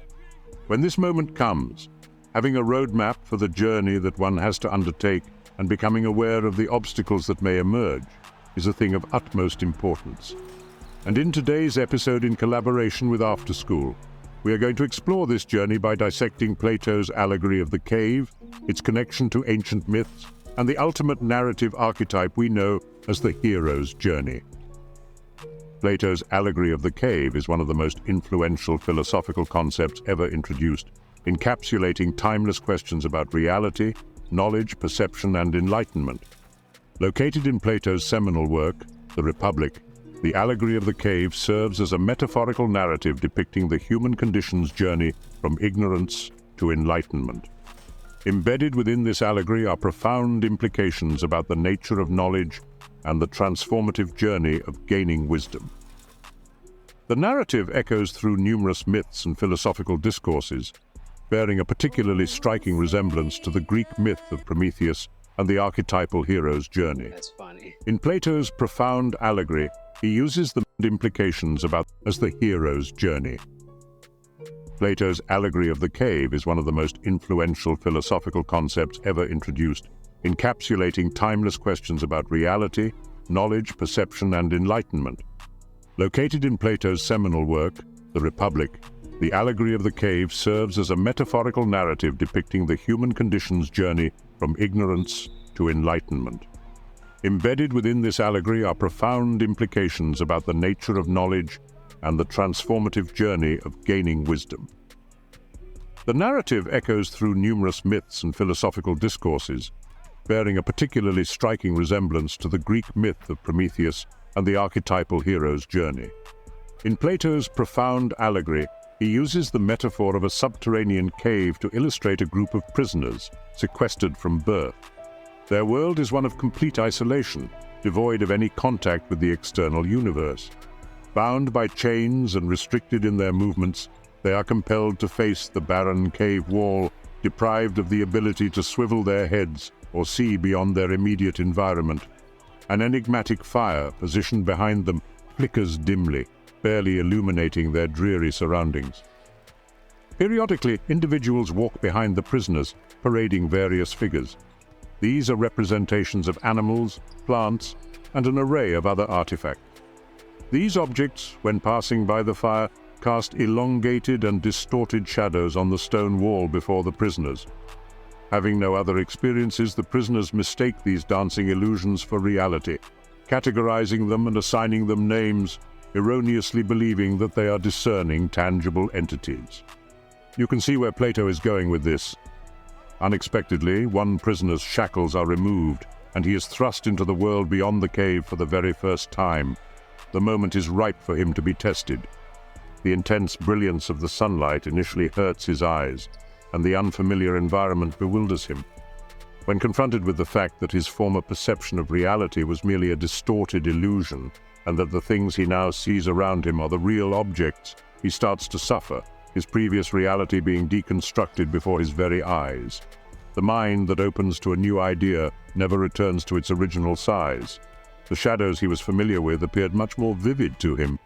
When this moment comes, having a roadmap for the journey that one has to undertake and becoming aware of the obstacles that may emerge is a thing of utmost importance. And in today's episode, in collaboration with After School, we are going to explore this journey by dissecting Plato's allegory of the cave, its connection to ancient myths, and the ultimate narrative archetype we know as the hero's journey. Plato's allegory of the cave is one of the most influential philosophical concepts ever introduced, encapsulating timeless questions about reality, knowledge, perception, and enlightenment. Located in Plato's seminal work, The Republic, the allegory of the cave serves as a metaphorical narrative depicting the human condition's journey from ignorance to enlightenment. Embedded within this allegory are profound implications about the nature of knowledge and the transformative journey of gaining wisdom. The narrative echoes through numerous myths and philosophical discourses, bearing a particularly striking resemblance to the Greek myth of Prometheus and the archetypal hero's journey. That's funny. In Plato's profound allegory, he uses the implications about as the hero's journey. Plato's allegory of the cave is one of the most influential philosophical concepts ever introduced, encapsulating timeless questions about reality, knowledge, perception, and enlightenment. Located in Plato's seminal work, The Republic, the allegory of the cave serves as a metaphorical narrative depicting the human condition's journey from ignorance to enlightenment. Embedded within this allegory are profound implications about the nature of knowledge and the transformative journey of gaining wisdom. The narrative echoes through numerous myths and philosophical discourses, bearing a particularly striking resemblance to the Greek myth of Prometheus and the archetypal hero's journey. In Plato's profound allegory, he uses the metaphor of a subterranean cave to illustrate a group of prisoners sequestered from birth. Their world is one of complete isolation, devoid of any contact with the external universe. Bound by chains and restricted in their movements, They are compelled to face the barren cave wall, deprived of the ability to swivel their heads or see beyond their immediate environment. An enigmatic fire positioned behind them flickers dimly, barely illuminating their dreary surroundings. Periodically, individuals walk behind the prisoners, parading various figures. These are representations of animals, plants, and an array of other artifacts. These objects, when passing by the fire, cast elongated and distorted shadows on the stone wall before the prisoners. Having no other experiences, the prisoners mistake these dancing illusions for reality, categorizing them and assigning them names, erroneously believing that they are discerning, tangible entities. You can see where Plato is going with this. Unexpectedly, one prisoner's shackles are removed, and he is thrust into the world beyond the cave for the very first time. The moment is ripe for him to be tested. The intense brilliance of the sunlight initially hurts his eyes, and the unfamiliar environment bewilders him. When confronted with the fact that his former perception of reality was merely a distorted illusion, and that the things he now sees around him are the real objects, he starts to suffer, his previous reality being deconstructed before his very eyes. The mind that opens to a new idea never returns to its original size. The shadows he was familiar with appeared much more vivid to him.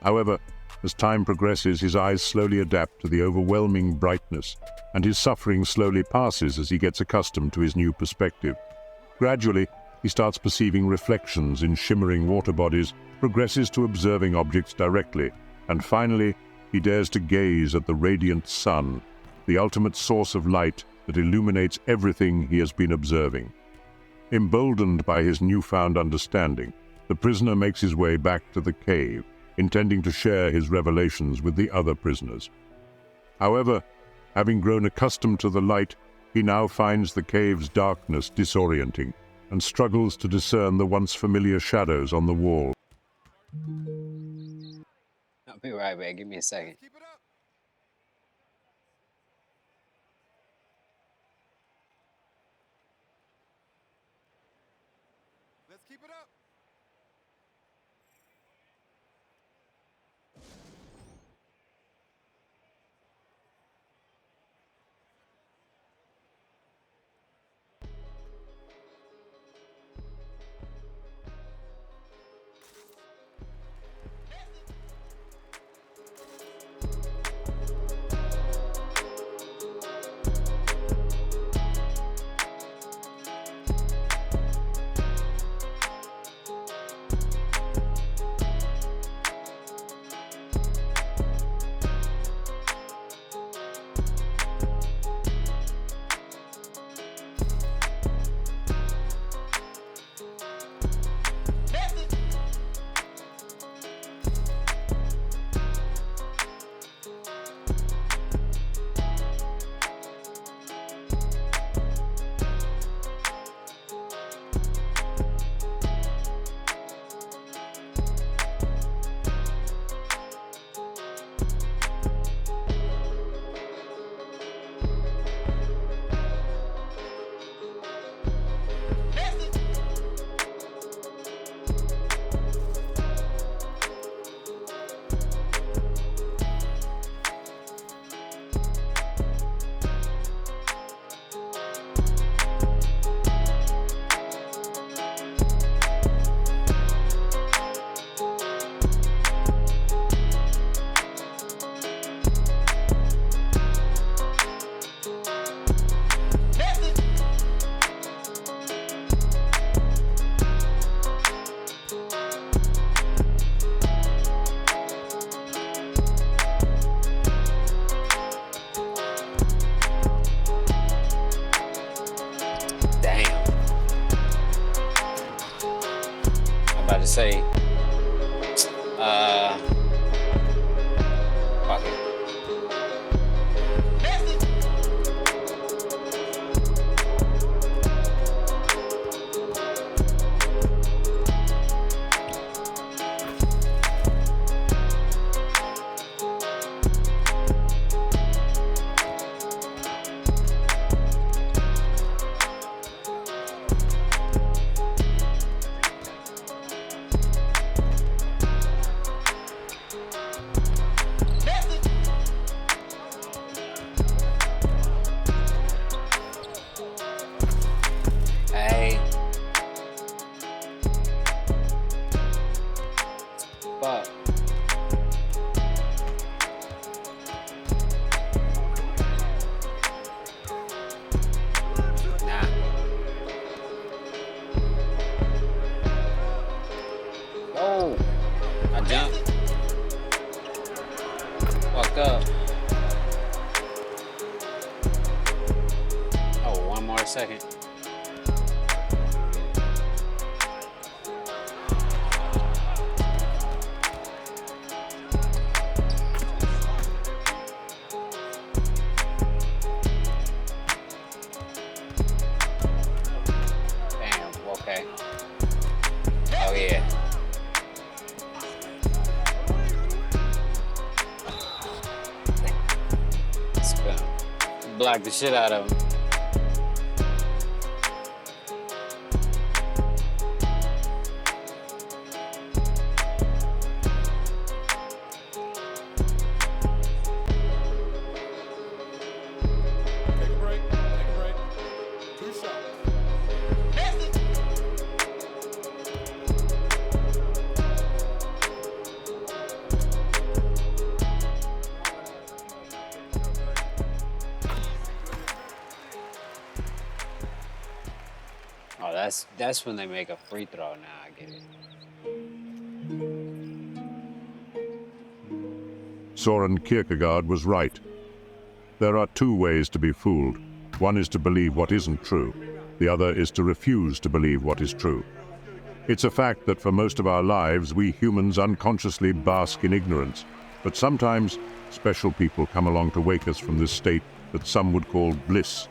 However, as time progresses, his eyes slowly adapt to the overwhelming brightness, and his suffering slowly passes as he gets accustomed to his new perspective. Gradually, he starts perceiving reflections in shimmering water bodies, progresses to observing objects directly, and finally, he dares to gaze at the radiant sun, the ultimate source of light that illuminates everything he has been observing. Emboldened by his newfound understanding, the prisoner makes his way back to the cave, intending to share his revelations with the other prisoners. However, having grown accustomed to the light, he now finds the cave's darkness disorienting and struggles to discern the once familiar shadows on the wall. I'll be right back. Give me a second. Keep it up. Let's keep it up. About to say, fuck it. second. Damn, okay. Oh yeah. It's gonna block the shit out of him. Take a break. Take a break. 2 shots. Oh, that's when they make a free throw. Now I get it. Soren Kierkegaard was right. There are two ways to be fooled. One is to believe what isn't true. The other is to refuse to believe what is true. It's a fact that for most of our lives, we humans unconsciously bask in ignorance. But sometimes, special people come along to wake us from this state that some would call bliss.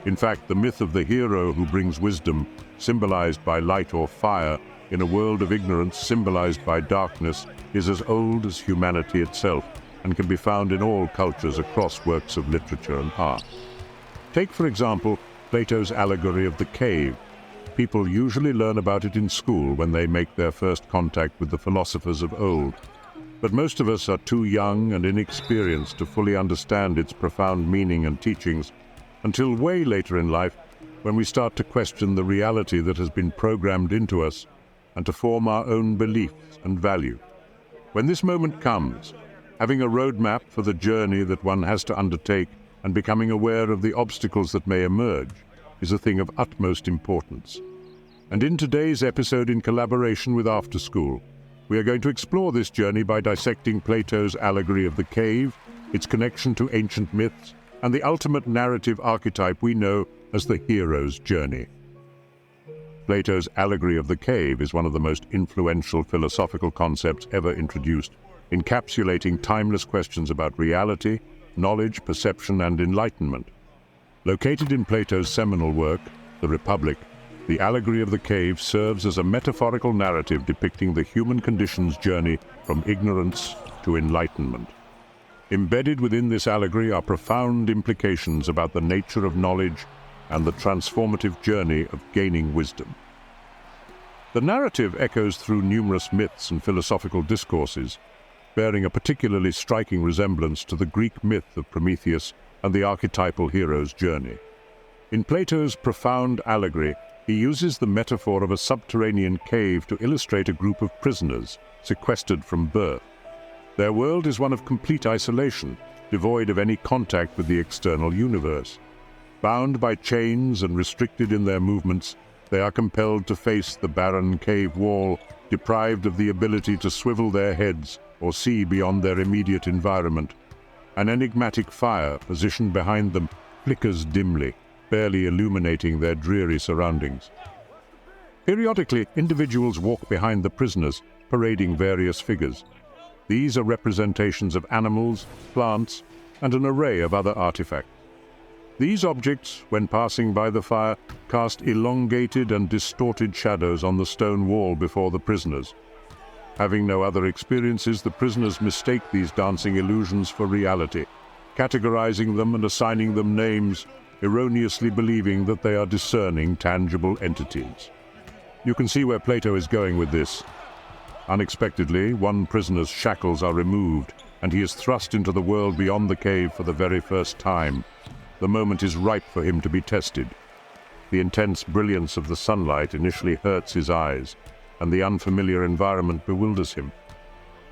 In fact, the myth of the hero who brings wisdom, symbolized by light or fire, in a world of ignorance symbolized by darkness, is as old as humanity itself and can be found in all cultures across works of literature and art. Take, for example, Plato's allegory of the cave. People usually learn about it in school when they make their first contact with the philosophers of old. But most of us are too young and inexperienced to fully understand its profound meaning and teachings until way later in life, when we start to question the reality that has been programmed into us and to form our own beliefs and value. When this moment comes, having a roadmap for the journey that one has to undertake and becoming aware of the obstacles that may emerge is a thing of utmost importance. And in today's episode, in collaboration with After School, we are going to explore this journey by dissecting Plato's allegory of the cave, its connection to ancient myths, and the ultimate narrative archetype we know as the hero's journey. Plato's allegory of the cave is one of the most influential philosophical concepts ever introduced, encapsulating timeless questions about reality, knowledge, perception, and enlightenment. Located in Plato's seminal work, The Republic, the allegory of the cave serves as a metaphorical narrative depicting the human condition's journey from ignorance to enlightenment. Embedded within this allegory are profound implications about the nature of knowledge and the transformative journey of gaining wisdom. The narrative echoes through numerous myths and philosophical discourses, bearing a particularly striking resemblance to the Greek myth of Prometheus and the archetypal hero's journey. In Plato's profound allegory, he uses the metaphor of a subterranean cave to illustrate a group of prisoners sequestered from birth. Their world is one of complete isolation, devoid of any contact with the external universe. Bound by chains and restricted in their movements, they are compelled to face the barren cave wall, deprived of the ability to swivel their heads or see beyond their immediate environment. An enigmatic fire positioned behind them flickers dimly, barely illuminating their dreary surroundings. Periodically, individuals walk behind the prisoners, parading various figures. These are representations of animals, plants, and an array of other artifacts. These objects, when passing by the fire, cast elongated and distorted shadows on the stone wall before the prisoners. Having no other experiences, the prisoners mistake these dancing illusions for reality, categorizing them and assigning them names, erroneously believing that they are discerning, tangible entities. You can see where Plato is going with this. Unexpectedly, one prisoner's shackles are removed, and he is thrust into the world beyond the cave for the very first time. The moment is ripe for him to be tested. The intense brilliance of the sunlight initially hurts his eyes, and the unfamiliar environment bewilders him.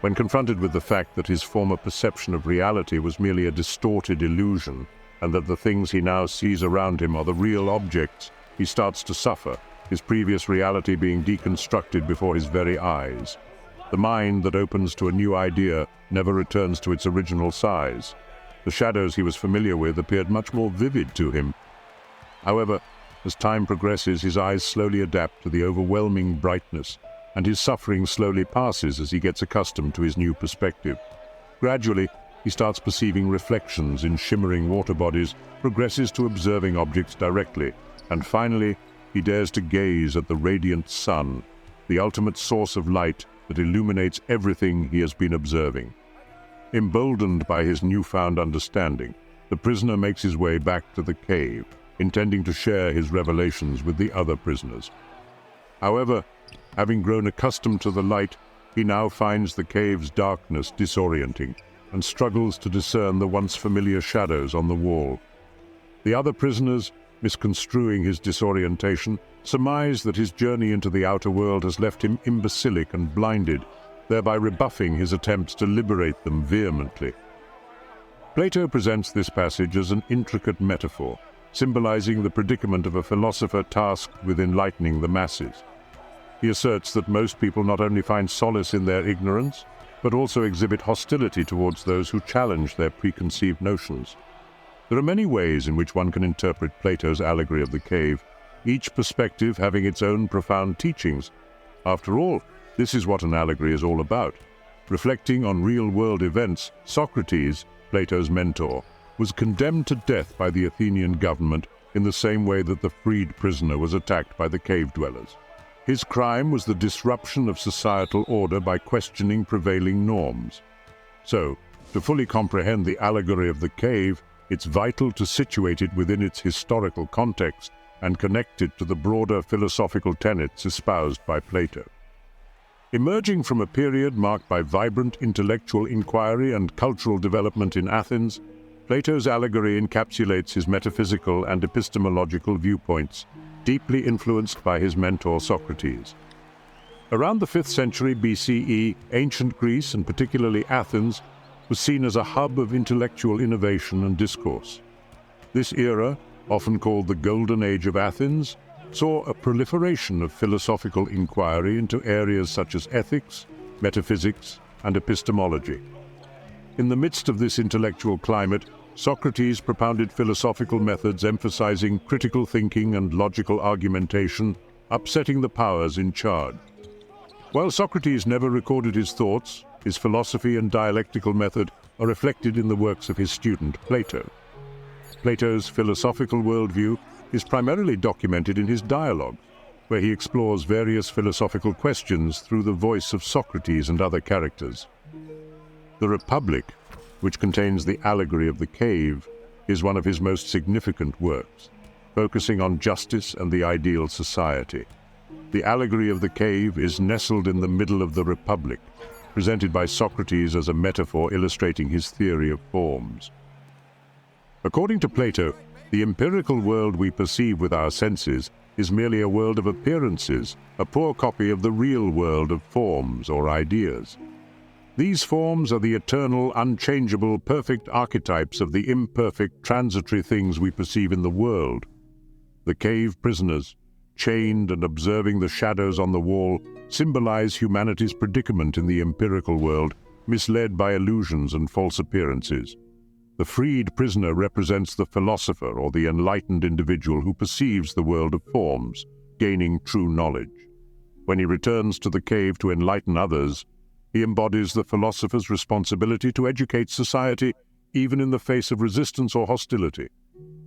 When confronted with the fact that his former perception of reality was merely a distorted illusion, and that the things he now sees around him are the real objects, he starts to suffer, his previous reality being deconstructed before his very eyes. The mind that opens to a new idea never returns to its original size. The shadows he was familiar with appeared much more vivid to him. However, As time progresses, his eyes slowly adapt to the overwhelming brightness, and his suffering slowly passes as he gets accustomed to his new perspective. Gradually, he starts perceiving reflections in shimmering water bodies, progresses to observing objects directly, and finally, he dares to gaze at the radiant sun, the ultimate source of light that illuminates everything he has been observing. Emboldened by his newfound understanding, the prisoner makes his way back to the cave, intending to share his revelations with the other prisoners. However, having grown accustomed to the light, he now finds the cave's darkness disorienting and struggles to discern the once familiar shadows on the wall. The other prisoners, misconstruing his disorientation, surmise that his journey into the outer world has left him imbecilic and blinded, thereby rebuffing his attempts to liberate them vehemently. Plato presents this passage as an intricate metaphor, symbolizing the predicament of a philosopher tasked with enlightening the masses. He asserts that most people not only find solace in their ignorance, but also exhibit hostility towards those who challenge their preconceived notions. There are many ways in which one can interpret Plato's allegory of the cave, each perspective having its own profound teachings. After all, this is what an allegory is all about. Reflecting on real-world events, Socrates, Plato's mentor, was condemned to death by the Athenian government in the same way that the freed prisoner was attacked by the cave dwellers. His crime was the disruption of societal order by questioning prevailing norms. So, to fully comprehend the allegory of the cave, it's vital to situate it within its historical context and connect it to the broader philosophical tenets espoused by Plato. Emerging from a period marked by vibrant intellectual inquiry and cultural development in Athens, Plato's allegory encapsulates his metaphysical and epistemological viewpoints, deeply influenced by his mentor Socrates. Around the 5th century BCE, ancient Greece, and particularly Athens, was seen as a hub of intellectual innovation and discourse. This era, often called the Golden Age of Athens, saw a proliferation of philosophical inquiry into areas such as ethics, metaphysics, and epistemology. In the midst of this intellectual climate, Socrates propounded philosophical methods emphasizing critical thinking and logical argumentation, upsetting the powers in charge. While Socrates never recorded his thoughts, his philosophy and dialectical method are reflected in the works of his student Plato. Plato's philosophical worldview is primarily documented in his dialogue, where he explores various philosophical questions through the voice of Socrates and other characters. The Republic, which contains the allegory of the cave, is one of his most significant works, focusing on justice and the ideal society. The allegory of the cave is nestled in the middle of the Republic, presented by Socrates as a metaphor illustrating his theory of forms. According to Plato, the empirical world we perceive with our senses is merely a world of appearances, a poor copy of the real world of forms or ideas. These forms are the eternal, unchangeable, perfect archetypes of the imperfect, transitory things we perceive in the world. The cave prisoners, chained and observing the shadows on the wall, symbolize humanity's predicament in the empirical world, misled by illusions and false appearances. The freed prisoner represents the philosopher or the enlightened individual who perceives the world of forms, gaining true knowledge. When he returns to the cave to enlighten others, he embodies the philosopher's responsibility to educate society even in the face of resistance or hostility.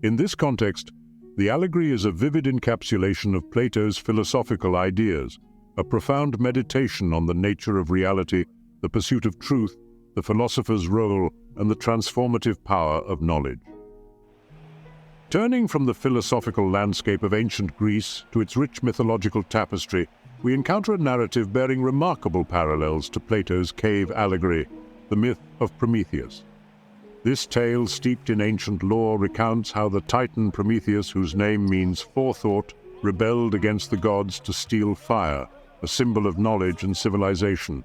In this context, the allegory is a vivid encapsulation of Plato's philosophical ideas, a profound meditation on the nature of reality, the pursuit of truth, the philosopher's role, and the transformative power of knowledge. Turning from the philosophical landscape of ancient Greece to its rich mythological tapestry, we encounter a narrative bearing remarkable parallels to Plato's cave allegory, the myth of Prometheus. This tale, steeped in ancient lore, recounts how the Titan Prometheus, whose name means forethought, rebelled against the gods to steal fire, a symbol of knowledge and civilization.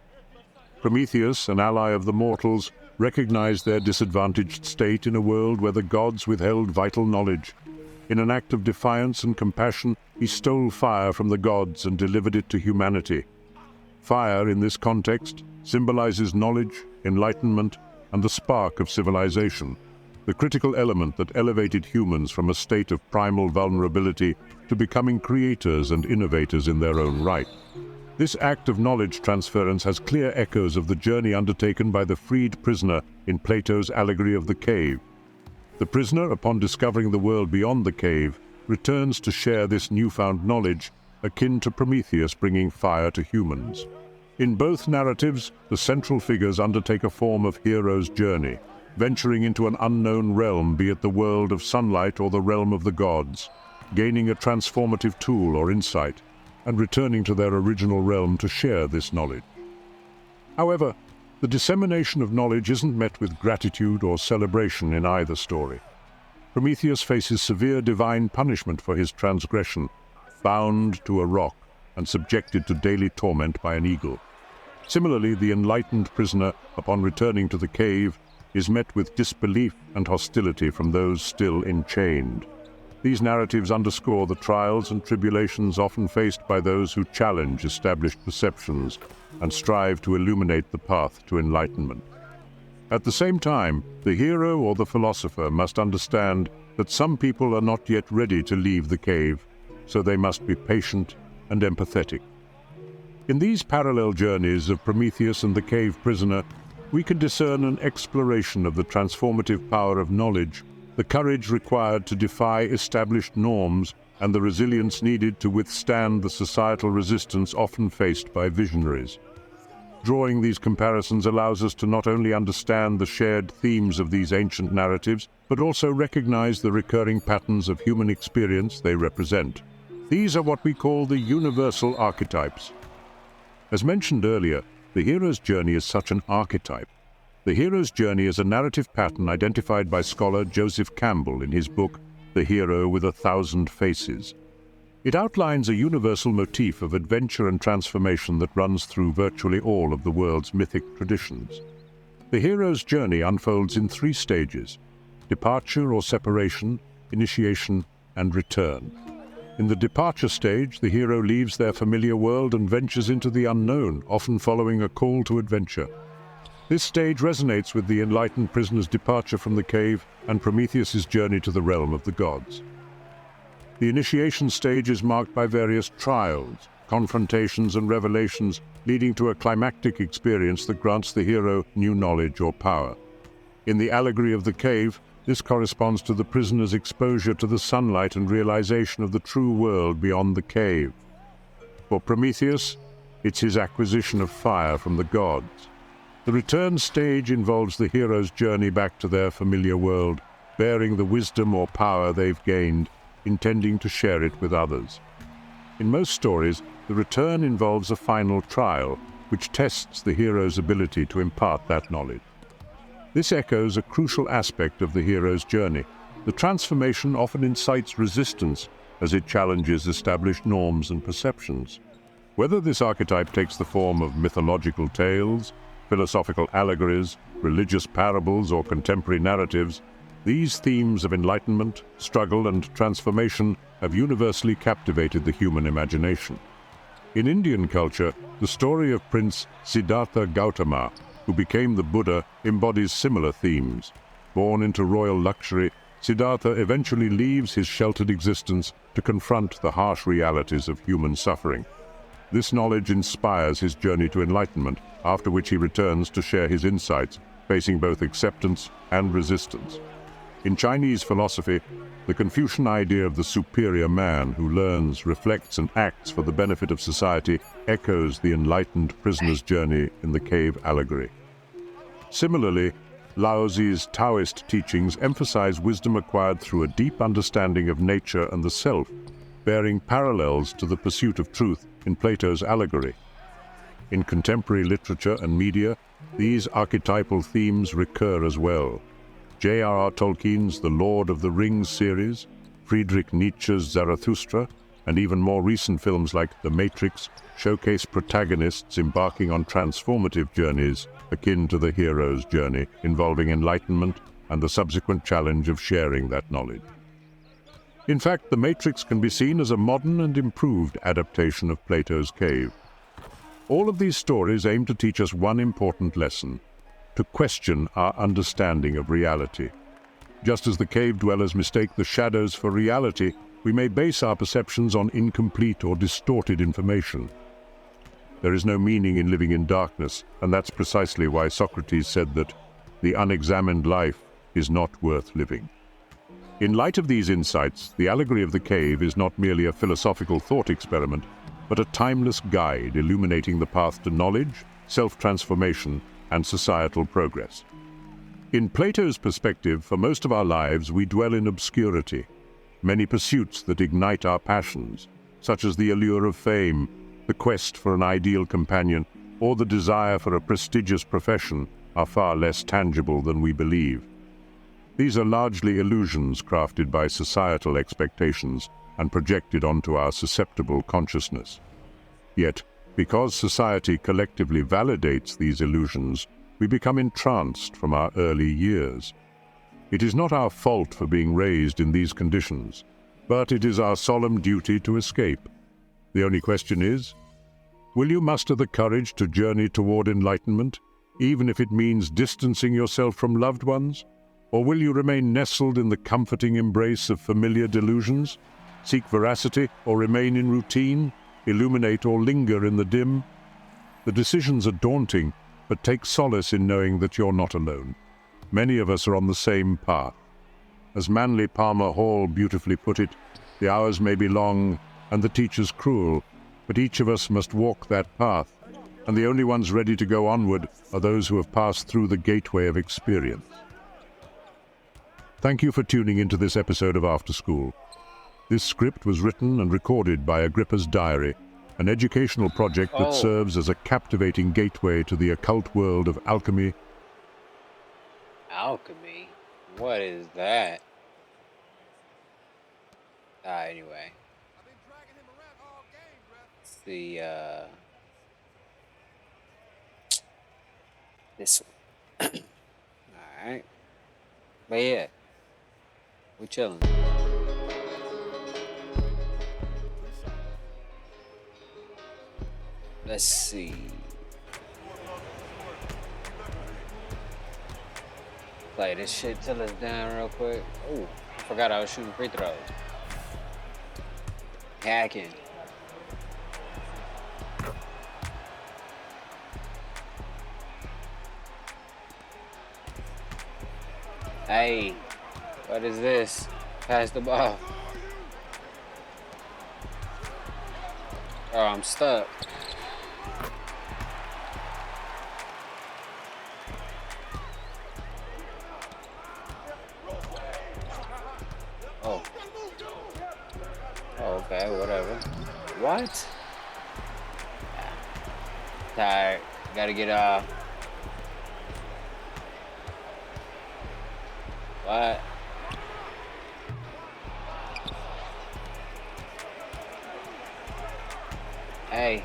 Prometheus, an ally of the mortals, recognized their disadvantaged state in a world where the gods withheld vital knowledge. In an act of defiance and compassion, he stole fire from the gods and delivered it to humanity. Fire, in this context, symbolizes knowledge, enlightenment, and the spark of civilization, the critical element that elevated humans from a state of primal vulnerability to becoming creators and innovators in their own right. This act of knowledge transference has clear echoes of the journey undertaken by the freed prisoner in Plato's allegory of the cave. The prisoner, upon discovering the world beyond the cave, returns to share this newfound knowledge, akin to Prometheus bringing fire to humans. In both narratives, the central figures undertake a form of hero's journey, venturing into an unknown realm, be it the world of sunlight or the realm of the gods, gaining a transformative tool or insight, and returning to their original realm to share this knowledge. However, the dissemination of knowledge isn't met with gratitude or celebration in either story. Prometheus faces severe divine punishment for his transgression, bound to a rock and subjected to daily torment by an eagle. Similarly, the enlightened prisoner, upon returning to the cave, is met with disbelief and hostility from those still enchained. These narratives underscore the trials and tribulations often faced by those who challenge established perceptions and strive to illuminate the path to enlightenment. At the same time, the hero or the philosopher must understand that some people are not yet ready to leave the cave, so they must be patient and empathetic. In these parallel journeys of Prometheus and the cave prisoner, we can discern an exploration of the transformative power of knowledge, the courage required to defy established norms, and the resilience needed to withstand the societal resistance often faced by visionaries. Drawing these comparisons allows us to not only understand the shared themes of these ancient narratives, but also recognize the recurring patterns of human experience they represent. These are what we call the universal archetypes. As mentioned earlier, the hero's journey is such an archetype. The hero's journey is a narrative pattern identified by scholar Joseph Campbell in his book, The Hero with a Thousand Faces. It outlines a universal motif of adventure and transformation that runs through virtually all of the world's mythic traditions. The hero's journey unfolds in 3 stages: departure or separation, initiation, and return. In the departure stage, the hero leaves their familiar world and ventures into the unknown, often following a call to adventure. This stage resonates with the enlightened prisoner's departure from the cave and Prometheus's journey to the realm of the gods. The initiation stage is marked by various trials, confrontations, and revelations, leading to a climactic experience that grants the hero new knowledge or power. In the allegory of the cave, this corresponds to the prisoner's exposure to the sunlight and realization of the true world beyond the cave. For Prometheus, it's his acquisition of fire from the gods. The return stage involves the hero's journey back to their familiar world, bearing the wisdom or power they've gained, intending to share it with others. In most stories, the return involves a final trial, which tests the hero's ability to impart that knowledge. This echoes a crucial aspect of the hero's journey. The transformation often incites resistance as it challenges established norms and perceptions. Whether this archetype takes the form of mythological tales, philosophical allegories, religious parables, or contemporary narratives, these themes of enlightenment, struggle, and transformation have universally captivated the human imagination. In Indian culture, the story of Prince Siddhartha Gautama, who became the Buddha, embodies similar themes. Born into royal luxury, Siddhartha eventually leaves his sheltered existence to confront the harsh realities of human suffering. This knowledge inspires his journey to enlightenment, after which he returns to share his insights, facing both acceptance and resistance. In Chinese philosophy, the Confucian idea of the superior man who learns, reflects, and acts for the benefit of society echoes the enlightened prisoner's journey in the cave allegory. Similarly, Laozi's Taoist teachings emphasize wisdom acquired through a deep understanding of nature and the self, bearing parallels to the pursuit of truth in Plato's allegory. In contemporary literature and media, these archetypal themes recur as well. J.R.R. Tolkien's The Lord of the Rings series, Friedrich Nietzsche's Zarathustra, and even more recent films like The Matrix showcase protagonists embarking on transformative journeys akin to the hero's journey, involving enlightenment and the subsequent challenge of sharing that knowledge. In fact, The Matrix can be seen as a modern and improved adaptation of Plato's cave. All of these stories aim to teach us one important lesson: to question our understanding of reality. Just as the cave dwellers mistake the shadows for reality, we may base our perceptions on incomplete or distorted information. There is no meaning in living in darkness, and that's precisely why Socrates said that the unexamined life is not worth living. In light of these insights, the allegory of the cave is not merely a philosophical thought experiment, but a timeless guide illuminating the path to knowledge, self-transformation, and societal progress. In Plato's perspective, for most of our lives, we dwell in obscurity. Many pursuits that ignite our passions, such as the allure of fame, the quest for an ideal companion, or the desire for a prestigious profession, are far less tangible than we believe. These are largely illusions crafted by societal expectations and projected onto our susceptible consciousness. Yet, because society collectively validates these illusions, we become entranced from our early years. It is not our fault for being raised in these conditions, but it is our solemn duty to escape. The only question is, will you muster the courage to journey toward enlightenment, even if it means distancing yourself from loved ones? Or will you remain nestled in the comforting embrace of familiar delusions, seek veracity or remain in routine, illuminate or linger in the dim? The decisions are daunting, but take solace in knowing that you're not alone. Many of us are on the same path. As Manly Palmer Hall beautifully put it, the hours may be long and the teachers cruel, but each of us must walk that path, and the only ones ready to go onward are those who have passed through the gateway of experience. Thank you for tuning into this episode of After School. This script was written and recorded by Agrippa's Diary, an educational project that serves as a captivating gateway to the occult world of alchemy. Alchemy? What is that? Anyway. It's the, this one. Alright. But yeah. We chilling. Let's see. Play this shit till it's down real quick. Oh, I forgot I was shooting free throws. Hacking. Hey, what is this? Pass the ball. Oh, I'm stuck. Oh. Oh, okay, whatever. What? Tired. Gotta get off. What? Hey.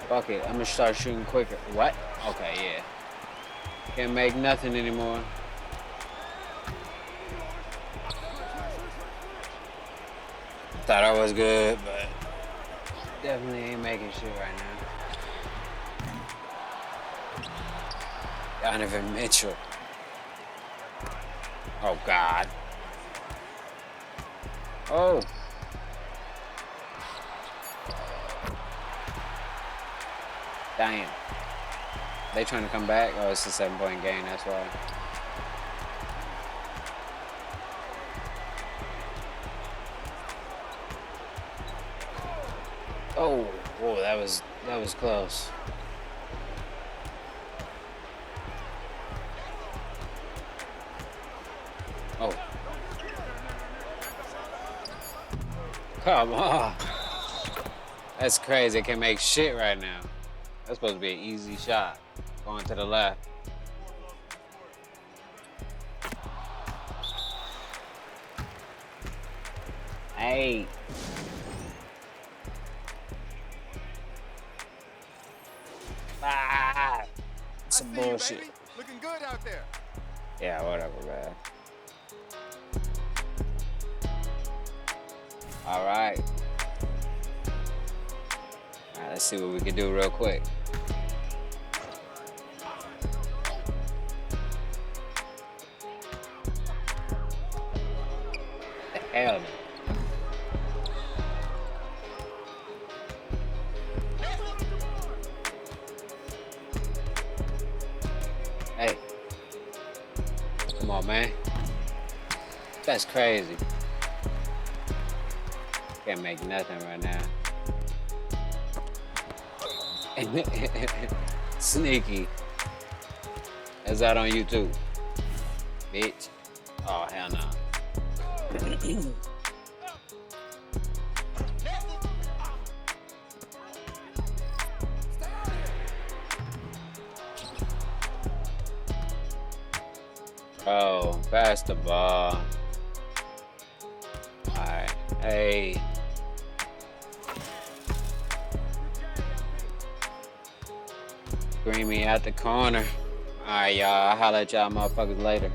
Fuck it. I'm gonna start shooting quicker. What? Okay, yeah. Can't make nothing anymore. Thought I was good, but definitely ain't making shit right now. Donovan Mitchell. Oh, God. Oh. Damn. They trying to come back? Oh, it's a 7-point game, that's why. Oh, whoa, that was close. Oh. Come on. That's crazy. I can't make shit right now. That's supposed to be an easy shot. Going to the left. Hey. Ah. Some bullshit. Baby. Looking good out there. Yeah, whatever, man. All right. All right, let's see what we can do real quick. The hell? man. That's crazy. Can't make nothing right now. Sneaky. Is that on YouTube? Bitch. Oh, hell no. Oh, pass the ball. Alright. Hey. Scream me out the corner. Alright, y'all. I'll holler at y'all motherfuckers later.